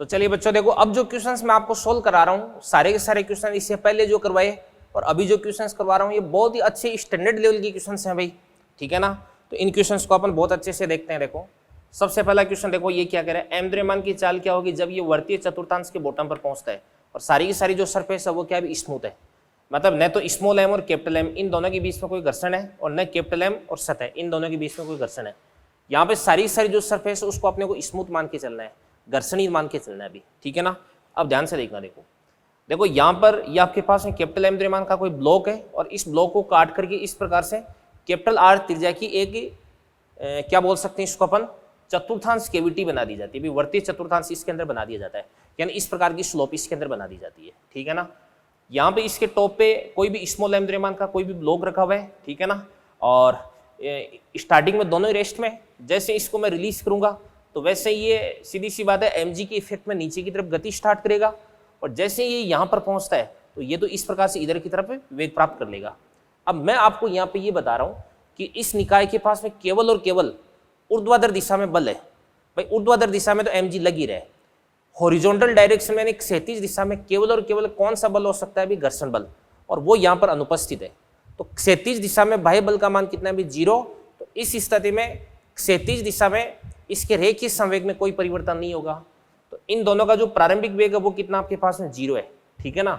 तो चलिए बच्चों देखो, अब जो क्वेश्चंस मैं आपको सोल्व करा रहा हूँ सारे के सारे क्वेश्चन इससे पहले जो करवाए और अभी जो क्वेश्चंस करवा रहा हूँ ये बहुत ही अच्छे स्टैंडर्ड लेवल के क्वेश्चंस हैं भाई, ठीक है ना। तो इन क्वेश्चंस को अपन बहुत अच्छे से देखते हैं। देखो सबसे पहला क्वेश्चन देखो, ये क्या कह रहा है, द्रव्यमान की चाल क्या होगी जब ये वर्तीय चतुर्थांश के बॉटम पर पहुंचता है और सारी की सारी जो सरफेस है वो क्या है स्मूथ है, मतलब न तो स्मॉल एम और कैपिटल एम इन दोनों के बीच में कोई घर्षण है और न कैपिटल एम और सतह इन दोनों के बीच में कोई घर्षण है। यहाँ पे सारी सारी जो सरफेस है उसको अपने को स्मूथ मान के चलना है, घर्षणी मान के चलना है अभी, ठीक है ना। अब ध्यान से देखना, देखो देखो यहाँ पर ये आपके पास में कैपिटल एम द्रव्यमान का कोई ब्लॉक है और इस ब्लॉक को काट करके इस प्रकार से कैपिटल आर त्रिज्या की एक क्या बोल सकते हैं इसको अपन चतुर्थांश कैविटी बना दी जाती है, वर्तीय चतुर्थांश इसके अंदर बना दिया जाता है, यानी इस प्रकार की स्लोप इसके अंदर बना दी जाती है, ठीक है ना। यहाँ पे इसके टॉप पे कोई भी स्मॉल एम द्रव्यमान का कोई भी ब्लॉक रखा हुआ है, ठीक है ना। और स्टार्टिंग में दोनों ही रेस्ट में, जैसे इसको मैं रिलीज करूंगा तो वैसे ये सीधी सी बात है एम जी की इफेक्ट में नीचे की तरफ गति स्टार्ट करेगा और जैसे ये यहाँ पर पहुंचता है तो ये तो इस प्रकार से इधर की तरफ वेग प्राप्त कर लेगा। अब मैं आपको यहाँ पे ये बता रहा हूँ कि इस निकाय के पास में केवल और केवल ऊर्ध्वाधर दिशा में बल है भाई, ऊर्ध्वाधर दिशा में तो एम जी लगी रहे, हॉरिजॉन्टल डायरेक्शन में क्षैतिज दिशा में केवल और केवल कौन सा बल हो सकता है अभी घर्षण बल, और वो यहाँ पर अनुपस्थित है। तो क्षैतिज दिशा में बाह्य बल का मान कितना है अभी 0, तो इस स्थिति में क्षैतिज दिशा में इसके रेखीय संवेग में कोई परिवर्तन नहीं होगा, तो इन दोनों का जो प्रारंभिक वेग है वो कितना आपके पास में 0 है, ठीक है ना।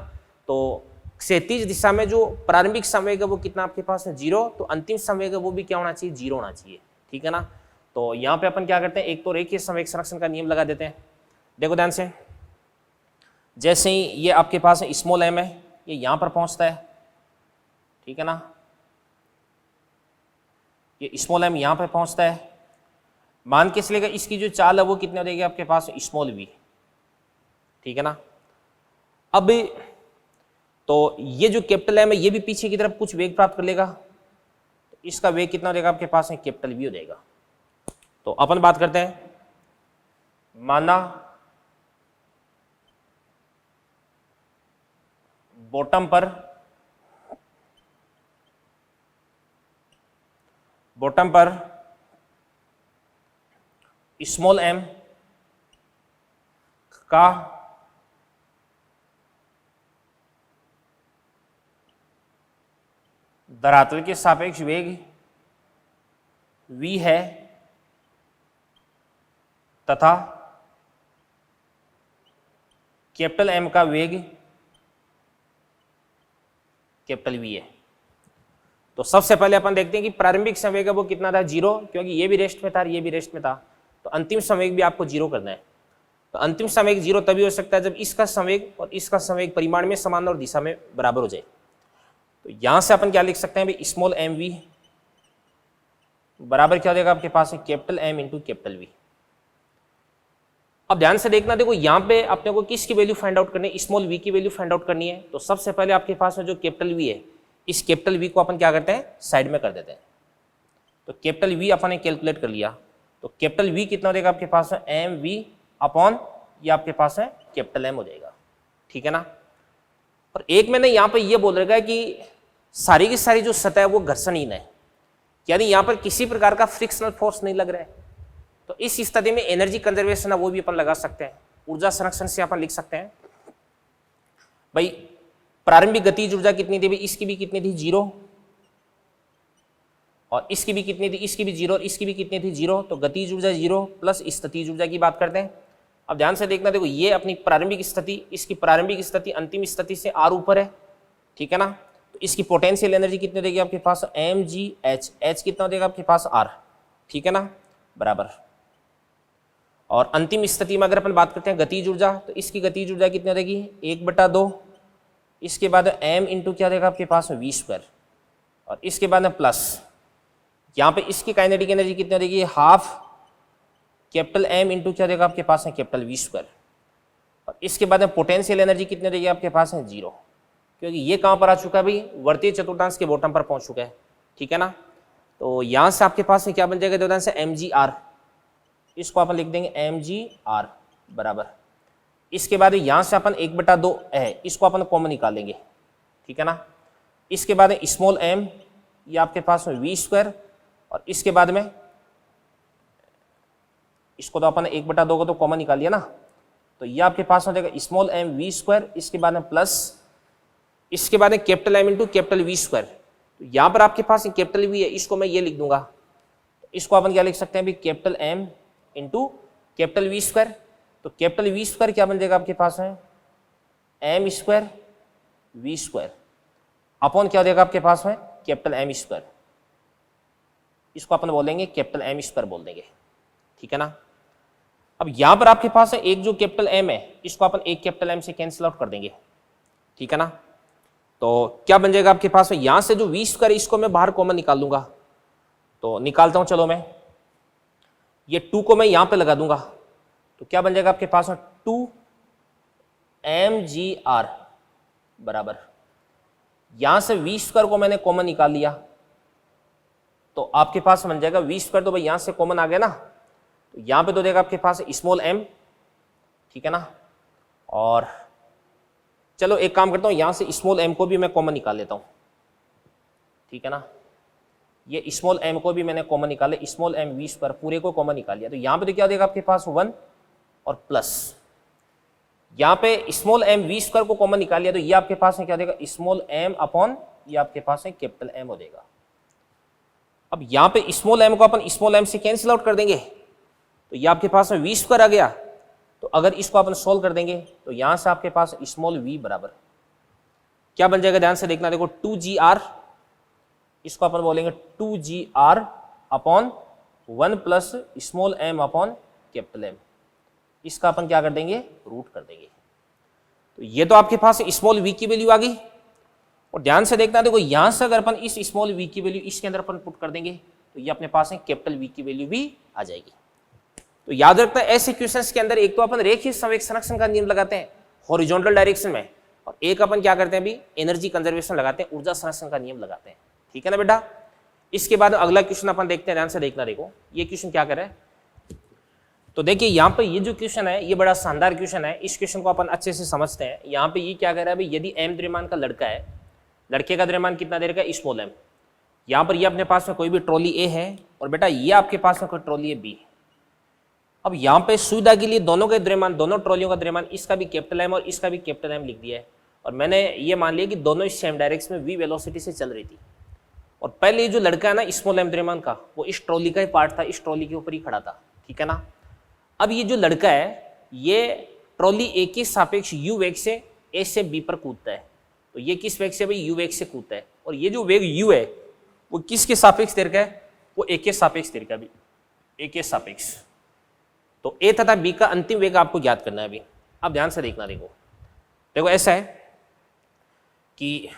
तो क्षैतिज दिशा में जो प्रारंभिक संवेग है वो कितना आपके पास में 0, तो अंतिम संवेग है वो भी क्या होना चाहिए 0 होना चाहिए, ठीक है ना। तो यहाँ पे अपन क्या करते हैं, एक तो रेखीय संवेग संरक्षण का नियम लगा देते हैं। देखो ध्यान से, जैसे ही ये आपके पास स्मॉल एम है ये यहाँ पर पहुँचता है, ठीक है ना, ये स्मॉल एम यहाँ पर पहुँचता है, मान के चलेगा इसकी जो चाल है वो कितनी हो जाएगी आपके पास स्मॉल वी, ठीक है ना। अब तो ये जो कैपिटल एम है ये भी पीछे की तरफ कुछ वेग प्राप्त कर लेगा, तो इसका वेग कितना हो जाएगा आपके पास में कैपिटल वी हो जाएगा। तो अपन बात करते हैं, माना बॉटम पर स्मॉल एम का धरातल के सापेक्ष वेग v है तथा कैपिटल एम का वेग कैपिटल वी है। तो सबसे पहले अपन देखते हैं कि प्रारंभिक संवेग है वो कितना था 0, क्योंकि ये भी रेस्ट में था ये भी रेस्ट में था, तो अंतिम संवेग भी आपको 0 करना है। तो अंतिम संवेग 0 तभी हो सकता है जब इसका संवेग और इसका संवेग परिमाण में समान और दिशा में बराबर हो जाए। तो यहां से अपन क्या लिख सकते हैं भाई, स्मॉल एम वी बराबर क्या हो जाएगा आपके पास है capital M into capital V. अब ध्यान से देखना, देखो यहां पे अपने को किसकी वैल्यू फाइंड आउट करनी है, स्मॉल वी की वैल्यू फाइंड आउट करनी है। तो सबसे पहले आपके पास में जो कैपिटल वी है, इस कैपिटल वी को अपन क्या करते हैं, साइड में कर देते हैं। तो कैपिटल वी अपन ने कैलकुलेट कर लिया, तो कैपिटल वी कितना हो जाएगा आपके पास है एम वी अपॉन ये आपके पास है कैपिटल एम हो जाएगा, ठीक है ना। और एक मैंने यहाँ पे ये बोल रखा है कि सारी की सारी जो सतह है वो घर्षणहीन है, यानी यहाँ पर किसी प्रकार का फ्रिक्शनल फोर्स नहीं लग रहा है। तो इस स्थिति में एनर्जी कंजर्वेशन है वो भी अपन लगा सकते हैं। ऊर्जा संरक्षण से अपन लिख सकते हैं भाई प्रारंभिक गतिज ऊर्जा कितनी थी भाई, इसकी भी कितनी थी 0, और इसकी भी कितनी थी, इसकी भी 0 और इसकी भी कितनी थी 0। तो गतिज ऊर्जा 0 प्लस स्थितिज ऊर्जा की बात करते हैं। अब ध्यान से देखना, देखो ये अपनी प्रारंभिक स्थिति, इसकी प्रारंभिक स्थिति अंतिम स्थिति से r ऊपर है, ठीक है ना। तो इसकी पोटेंशियल एनर्जी कितनी देगी आपके पास mgh, h कितना देगा आपके पास r, ठीक है ना, बराबर। और अंतिम स्थिति में अगर अपन बात करते हैं गतिज ऊर्जा, तो इसकी गतिज ऊर्जा कितनी देगी 1/2, इसके बाद m इंटू क्या देगा आपके पास v², और इसके बाद में प्लस यहाँ पे इसकी काइनेटिक एनर्जी कितनी देगी हाफ कैपिटल m इंटू क्या देगा आपके पास है कैपिटल v², और इसके बाद में पोटेंशियल एनर्जी कितनी देगी आपके पास है 0, क्योंकि ये कहाँ पर आ चुका है भाई, वर्तीय चतुर्थांश के बॉटम पर पहुंच चुका है, ठीक है ना। तो यहाँ से आपके पास क्या बन जाएगा ध्यान से mgr, इसको अपन लिख देंगे mgr बराबर। इसके बाद यहाँ से अपन 1/2 है, इसको अपन कॉमन निकालेंगे, ठीक है ना। इसके बाद स्मॉल m, ये आपके पास में v², और इसके बाद में इसको तो अपन 1/2 को तो कॉमन निकाल लिया ना, तो ये आपके पास हो जाएगा स्मॉल m v², इसके बाद में प्लस इसके बाद में capital m into capital v²। तो यहाँ पर आपके पास कैपिटल v है, इसको मैं ये लिख दूंगा, तो इसको अपन क्या लिख सकते हैं भाई capital m into capital v²। तो कैपिटल v² क्या बन जाएगा आपके पास है m² v² अपॉन क्या हो जाएगा आपके पास में कैपिटल m², इसको अपन बोलेंगे कैपिटल m² बोल देंगे, ठीक है ना। अब यहां पर आपके पास है एक जो कैपिटल m है, इसको अपन एक कैपिटल m से कैंसिल आउट कर देंगे, ठीक है ना। तो क्या बन जाएगा आपके पास में, यहां से जो v² है इसको मैं बाहर कॉमन निकाल लूंगा, तो निकालता हूं चलो मैं, ये 2 को मैं यहां पे लगा दूंगा, तो क्या बन जाएगा आपके पास में 2 mgr बराबर, यहां से v² को मैंने कॉमन निकाल लिया, तो आपके पास बन जाएगा v², तो भाई यहां से कॉमन आ गया ना, तो यहां पे तो देगा आपके पास स्मॉल m, ठीक है ना। और चलो एक काम करता हूं, यहां से स्मॉल m को भी मैं कॉमन निकाल लेता हूं, ठीक है ना। ये स्मॉल m को भी मैंने कॉमन निकाले, स्मॉल m v² पूरे को कॉमन निकाल लिया, तो यहां पे तो क्या देगा आपके पास 1 और प्लस यहाँ पे स्मॉल m v² को कॉमन निकाल लिया, तो ये आपके पास है क्या देगा स्मॉल m अपॉन ये आपके पास है कैपिटल m हो जाएगा। अब यहाँ पे स्मॉल m को अपन स्मॉल m से कैंसिल आउट कर देंगे, तो ये आपके पास में v² आ गया। तो अगर इसको अपन सोल्व कर देंगे, तो यहाँ से आपके पास स्मॉल v बराबर क्या बन जाएगा, ध्यान से देखना, देखो 2gr, इसको अपन बोलेंगे 2gr upon 1 plus small m upon capital m, इसका अपन क्या कर देंगे रूट कर देंगे। तो ये तो आपके पास स्मॉल v की वैल्यू आ गई, और ध्यान से देखना, देखो यहां से अगर अपन इस स्मॉल v की वैल्यू इसके अंदर अपन पुट कर देंगे, तो ये अपने पास है कैपिटल v की वैल्यू भी आ जाएगी। तो याद रखना ऐसे क्वेश्चंस के अंदर एक तो अपन रेखीय संवेग संरक्षण का नियम लगाते हैं हॉरिजॉन्टल डायरेक्शन में, और एक अपन क्या करते हैं अभी एनर्जी कंजर्वेशन लगाते हैं, ऊर्जा संरक्षण का नियम लगाते हैं, ठीक है ना बेटा। इसके बाद अगला क्वेश्चन अपन देखते हैं, ध्यान से देखना, देखो ये क्वेश्चन क्या कर रहा है। तो देखिए यहाँ पे ये जो क्वेश्चन है ये बड़ा शानदार क्वेश्चन है, इस क्वेश्चन को अपन अच्छे से समझते हैं। यहाँ पे ये क्या कह रहा है भाई, यदि m द्रव्यमान का लड़का है, लड़के का द्रव्यमान कितना दे रखा है स्मॉल m, यहाँ पर ये अपने पास में कोई भी ट्रॉली A है, और बेटा ये आपके पास में कोई ट्रॉली B। अब यहाँ पे सुविधा के लिए दोनों के द्रव्यमान, दोनों ट्रॉलियों का द्रव्यमान, इसका भी कैपिटल M और इसका भी कैपिटल M लिख दिया है, और मैंने ये मान लिया कि दोनों इस सेम डायरेक्शन में v वेलोसिटी से चल रही थी। और पहले जो लड़का है ना स्मॉल m द्रव्यमान का, वो इस ट्रॉली का ही पार्ट था, इस ट्रॉली के ऊपर ही खड़ा था, ठीक है ना। अब ये जो लड़का है ये ट्रॉली A के सापेक्ष u वेग से A से B पर कूदता है, तो ये किस वेग से भाई u वेग से कूदता है, और ये जो वेग u है वो किसके सापेक्ष दे रखा है, वो A के सापेक्ष दे रखा है अभी, A के सापेक्ष। तो A तथा B का अंतिम वेग आपको ज्ञात करना है अभी। अब ध्यान से देखना, देखो ऐसा है कि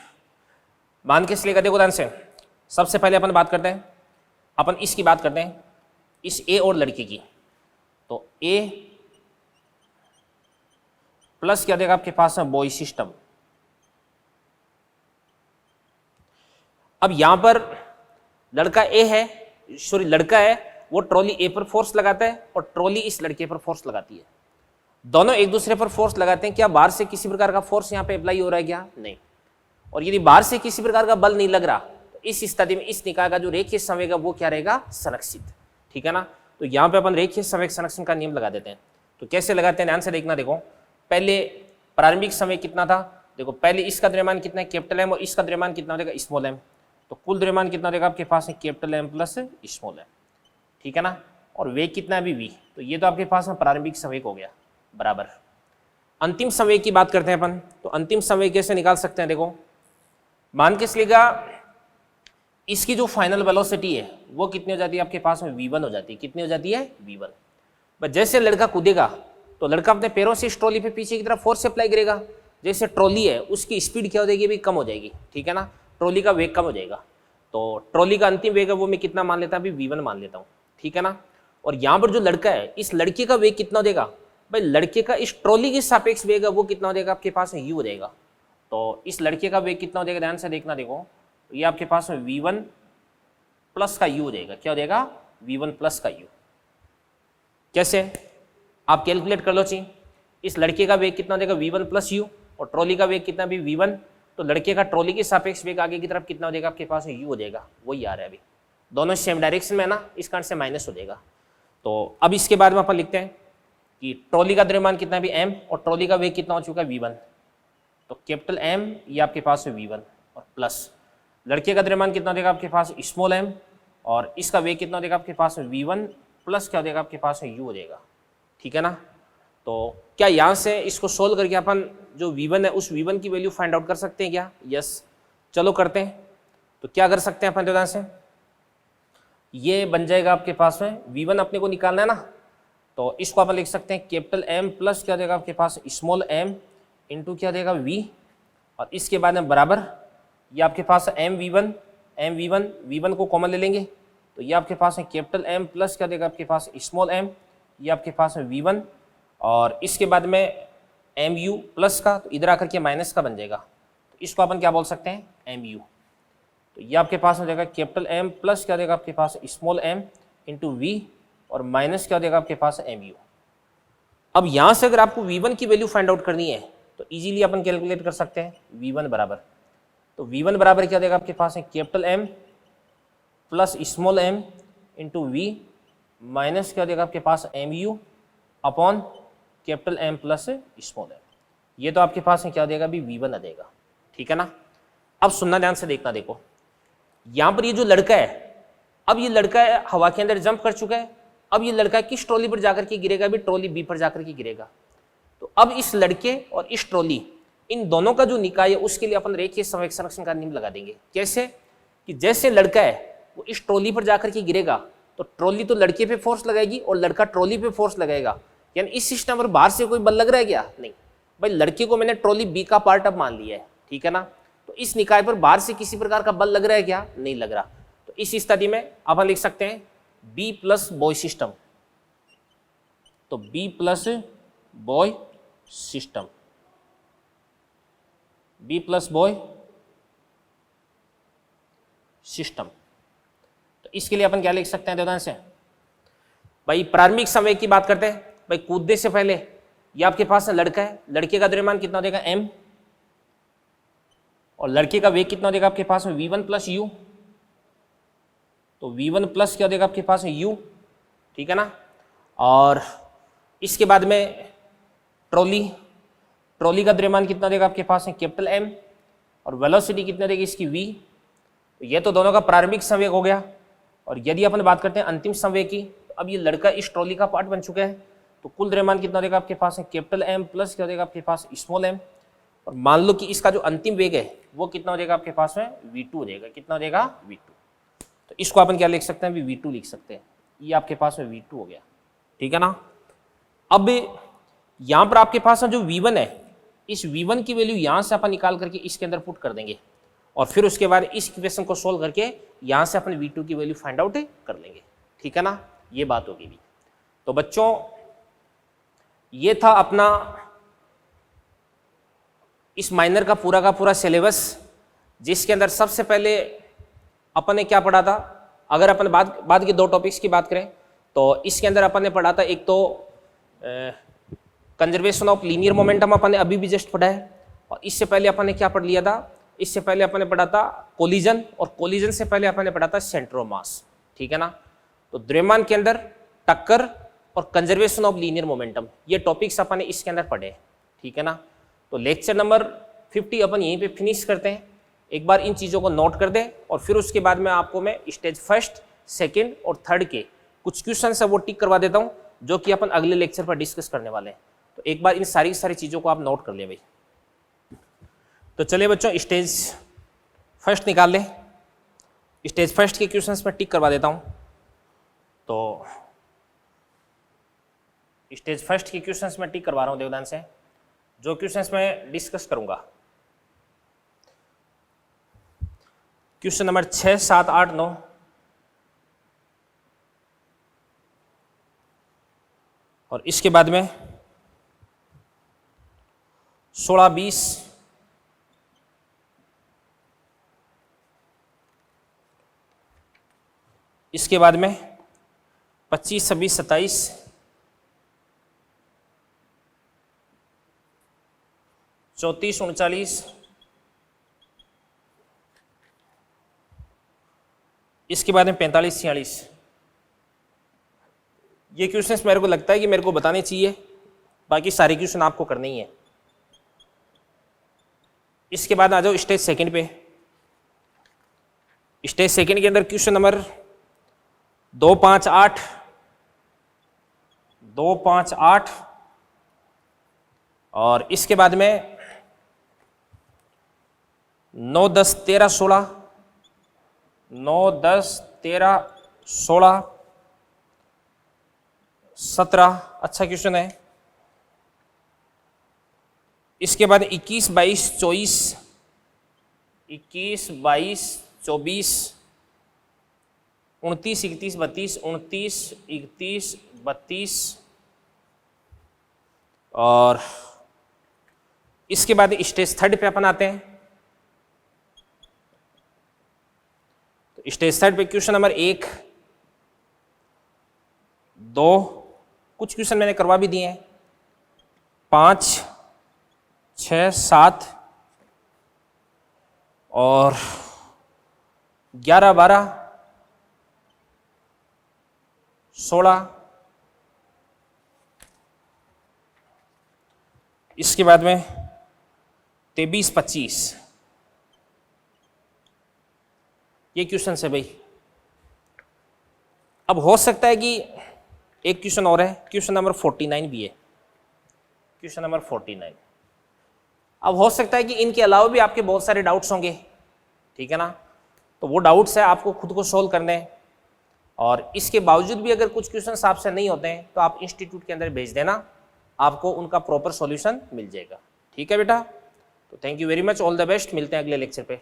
मान के इसलिए देखो ध्यान से, सबसे पहले अपन बात करते हैं, अपन इसकी बात करते हैं, इस ए और लड़के की। तो ए प्लस क्या देगा आपके पास में बॉय सिस्टम। अब यहां पर लड़का ए है, सॉरी लड़का है, वो ट्रॉली ए पर फोर्स लगाता है और ट्रॉली इस लड़के पर फोर्स लगाती है। दोनों एक दूसरे पर फोर्स लगाते हैं। क्या बाहर से किसी प्रकार का फोर्स यहाँ पे अप्लाई हो रहा है क्या? नहीं। और यदि बाहर से किसी प्रकार का बल नहीं लग रहा तो इस स्थिति में इस निकाय का जो रेखीय संवेग है वो क्या रहेगा? संरक्षित। ठीक है ना। तो यहाँ पे अपन रेखीय संवेग संरक्षण का नियम लगा देते हैं। तो कैसे लगाते हैं ध्यान से देखना। देखो पहले प्रारंभिक समय कितना था, देखो पहले इसका द्रव्यमान कितना है कैपिटल एम और इसका द्रव्यमान कितना हो जाएगा स्मॉल एम। तो कुल द्रव्यमान कितना हो जाएगा आपके पास है capital M plus small M. ठीक है ना। और वेग कितना है अभी वी। तो ये तो आपके पास में प्रारंभिक संवेग हो गया बराबर। अंतिम संवेग की बात करते हैं अपन। तो अंतिम संवेग कैसे निकाल सकते हैं? देखो मान के चलिएगा इसकी जो फाइनल वेलोसिटी है वो कितनी हो जाती है आपके पास में v1 हो जाती है। कितनी हो जाती है? v1। बस जैसे लड़का कूदेगा तो लड़का अपने पैरों से इस ट्रॉली पे पीछे की तरफ फोर्स अप्लाई करेगा। जैसे ट्रॉली है उसकी स्पीड क्या हो जाएगी अभी? कम हो जाएगी। ठीक है ना। ट्रॉली का वेग कम हो जाएगा। तो ट्रॉली का अंतिम वेग है वो मैं कितना मान लेता हूँ? अभी v1 मान लेता हूँ। ठीक है ना। और यहाँ पर जो लड़का है इस लड़के का वेग कितना हो जाएगा भाई? लड़के का इस ट्रॉली के सापेक्ष वेग है वो कितना हो जाएगा आपके पास में? u हो जाएगा। तो इस लड़के का वेग कितना हो जाएगा? ध्यान से देखना। देखो ये आपके पास में v1 प्लस का u हो जाएगा। क्या हो जाएगा? v1 प्लस का u। कैसे? आप कैलकुलेट कर लो चाहिए। इस लड़के का वेग कितना हो जाएगा? v1 प्लस u और ट्रॉली का वेग कितना भी v1। तो लड़के का ट्रॉली के सापेक्ष वेग आगे की तरफ कितना हो जाएगा आपके पास में? u हो जाएगा। वही आ रहा है अभी, दोनों सेम डायरेक्शन में है ना, इस कारण से माइनस हो जाएगा। तो अब इसके बाद में अपन लिखते हैं कि ट्रॉली का द्रव्यमान कितना भी m और ट्रॉली का वेग कितना हो चुका है? v1। तो कैपिटल M ये आपके पास है v1 और प्लस लड़के का द्रव्यमान कितना हो जाएगा आपके पास? स्मॉल m और इसका वेग कितना हो जाएगा आपके पास में? v1 प्लस क्या हो जाएगा आपके पास में? u हो जाएगा। ठीक है ना। तो क्या यहाँ से इसको सोल्व करके अपन जो v1 है उस v1 की वैल्यू फाइंड आउट कर सकते हैं क्या? यस, चलो करते हैं। तो क्या कर सकते हैं अपन ध्यान से, ये बन जाएगा आपके पास में v1 अपने को निकालना है ना। तो इसको अपन लिख सकते हैं कैपिटल M प्लस क्या देगा आपके पास? स्मॉल m इंटू क्या देगा v और इसके बाद में बराबर ये आपके पास m v1 को कॉमन ले लेंगे। तो ये आपके पास है कैपिटल M प्लस क्या देगा आपके पास? स्मॉल m ये आपके पास है v1 और इसके बाद में mu प्लस का तो इधर आकर के माइनस का बन जाएगा। तो इसको अपन क्या बोल सकते हैं? mu। तो ये आपके पास हो जाएगा कैपिटल M प्लस क्या देगा आपके पास? स्मॉल m इंटू v और माइनस क्या देगा आपके पास? mu। अब यहाँ से अगर आपको v1 की वैल्यू फाइंड आउट करनी है तो इजीली अपन कैलकुलेट कर सकते हैं। v1 बराबर, तो v1 बराबर क्या देगा आपके पास है? Capital M plus small m into v minus क्या देगा आपके पास? mu upon capital M plus small m। ये तो आपके पास है क्या देगा अभी? v1 आ देगा। ठीक है ना। अब सुनना ध्यान से देखना। देखो यहाँ पर ये जो लड़का है, अब ये लड़का हवा के अंदर जंप कर चुका है। अब ये लड़का किस ट्रॉली पर जाकर के गिरेगा? अभी ट्रॉली बी पर जाकर के गिरेगा। तो अब इस लड़के और इस ट्रॉली इन दोनों का जो निकाय है उसके लिए अपन रेखीय संवेग संरक्षण का नियम लगा देंगे। कैसे? कि जैसे लड़का है वो इस ट्रॉली पर जाकर के गिरेगा तो ट्रॉली तो लड़के पे फोर्स लगाएगी और लड़का ट्रॉली पे फोर्स लगाएगा। यानी इस सिस्टम पर बाहर से कोई बल लग रहा है क्या? नहीं भाई, लड़के को मैंने ट्रॉली बी का पार्ट अब मान लिया है। ठीक है ना। तो इस निकाय पर बाहर से किसी प्रकार का बल लग रहा है क्या? नहीं लग रहा। तो इस स्थिति में अपन लिख सकते हैं बी प्लस बॉय सिस्टम। तो B plus boy system, B plus boy system. तो इसके लिए अपन क्या लिख सकते हैं ध्यान से भाई? प्रारंभिक संवेग की बात करते हैं भाई। कूदने से पहले ये आपके पास लड़का है, लड़के का द्रव्यमान कितना देगा? m और लड़के का वेग कितना देगा आपके पास में? v1 plus u। तो v1 प्लस क्या देगा आपके पास में? u। ठीक है ना। और इसके बाद में ट्रॉली का द्रव्यमान कितना देगा आपके पास में? कैपिटल M और वेलोसिटी कितना देगी इसकी? v। तो ये तो दोनों का प्रारंभिक संवेग हो गया। और यदि अपन बात करते हैं अंतिम संवेग की, तो अब ये लड़का इस ट्रॉली का पार्ट बन चुका है। तो कुल द्रव्यमान कितना देगा आपके पास में? कैपिटल M प्लस क्या देगा आपके पास? Small m। और मान लो कि इसका जो अंतिम वेग है वो कितना हो जाएगा आपके पास में? v2 हो जाएगा। कितना हो जाएगा? v2। तो इसको अपन क्या लिख सकते हैं? v2 लिख सकते हैं। ये आपके पास में v2 हो गया। ठीक है ना। अब यहाँ पर आपके पास जो v1 है, इस v1 की वैल्यू यहाँ से अपन निकाल करके इसके अंदर पुट कर देंगे और फिर उसके बाद इस इक्वेशन को सोल्व करके यहाँ से अपने V2 की वैल्यू फाइंड आउट कर लेंगे। ठीक है ना, ये बात होगी भी। तो बच्चों ये था अपना इस माइनर का पूरा सिलेबस, जिसके अंदर सबसे पहले अपन ने क्या पढ़ा था। अगर अपन बाद के 2 टॉपिक्स की बात करें तो इसके अंदर अपन ने पढ़ा था, एक तो कंजर्वेशन ऑफ लीनियर मोमेंटम अपन ने अभी भी जस्ट पढ़ा है, और इससे पहले अपन ने क्या पढ़ लिया था, इससे पहले अपन ने पढ़ा था कोलिजन, और कोलिजन से पहले अपन ने पढ़ा था सेंटर ऑफ मास। ठीक है ना, तो द्रव्यमान के अंदर टक्कर और कंजर्वेशन ऑफ लीनियर मोमेंटम, ये टॉपिक्स अपन ने इसके अंदर पढ़े। ठीक है ना, तो लेक्चर नंबर 50 अपन यहीं पे फिनिश करते हैं। एक बार इन चीज़ों को नोट कर दें, और फिर उसके बाद में आपको मैं स्टेज 1, 2 और 3 के कुछ क्वेश्चन है वो टिक करवा देता हूँ, जो कि अपन अगले लेक्चर पर डिस्कस करने वाले हैं। तो एक बार इन सारी चीज़ों को आप नोट कर लें भाई। तो चलिए बच्चों स्टेज 1 निकाल लें। स्टेज 1 के क्वेश्चंस में टिक करवा देता हूँ। तो स्टेज 1 के क्वेश्चंस में टिक करवा रहा हूँ देवदान से, जो क्वेश्चंस मैं डिस्कस करूँगा। क्वेश्चन नंबर 6, 7, 8, 9, और इसके बाद में 16, 20, इसके बाद में 25, 26, 27, 34, 39, इसके बाद में 45, 46। ये क्वेश्चंस मेरे को लगता है कि मेरे को बताने चाहिए, बाकी सारे क्वेश्चन आपको करने ही है। इसके बाद आ जाओ स्टेज 2 पे। स्टेज 2 के अंदर क्वेश्चन नंबर 2, 5, 8, 2, 5, 8, और इसके बाद में 9, 10, 13, 16, 9, 10, 13, 16, 17, अच्छा क्वेश्चन है। इसके बाद 21, 22, 24, 21, 22, 24, 29, 31, 32, 29, 31, 32, और इसके बाद स्टेज 3 पे अपन आते हैं। तो स्टेज 3 पे क्वेश्चन नंबर 1, 2, कुछ क्वेश्चन मैंने करवा भी दिए हैं, 5, 6, 7 और 11, 12, 16, इसके बाद में 23, 25, ये क्वेश्चन है भाई। अब हो सकता है कि एक क्वेश्चन और है, क्वेश्चन नंबर 49 भी है, क्वेश्चन नंबर 49। अब हो सकता है कि इनके अलावा भी आपके बहुत सारे डाउट्स होंगे। ठीक है ना, तो वो डाउट्स है आपको खुद को सोल्व करने हैं, और इसके बावजूद भी अगर कुछ क्वेश्चन आपसे नहीं होते हैं तो आप इंस्टीट्यूट के अंदर भेज देना, आपको उनका प्रॉपर सॉल्यूशन मिल जाएगा। ठीक है बेटा, तो thank you very much, all the best, मिलते हैं अगले लेक्चर पे।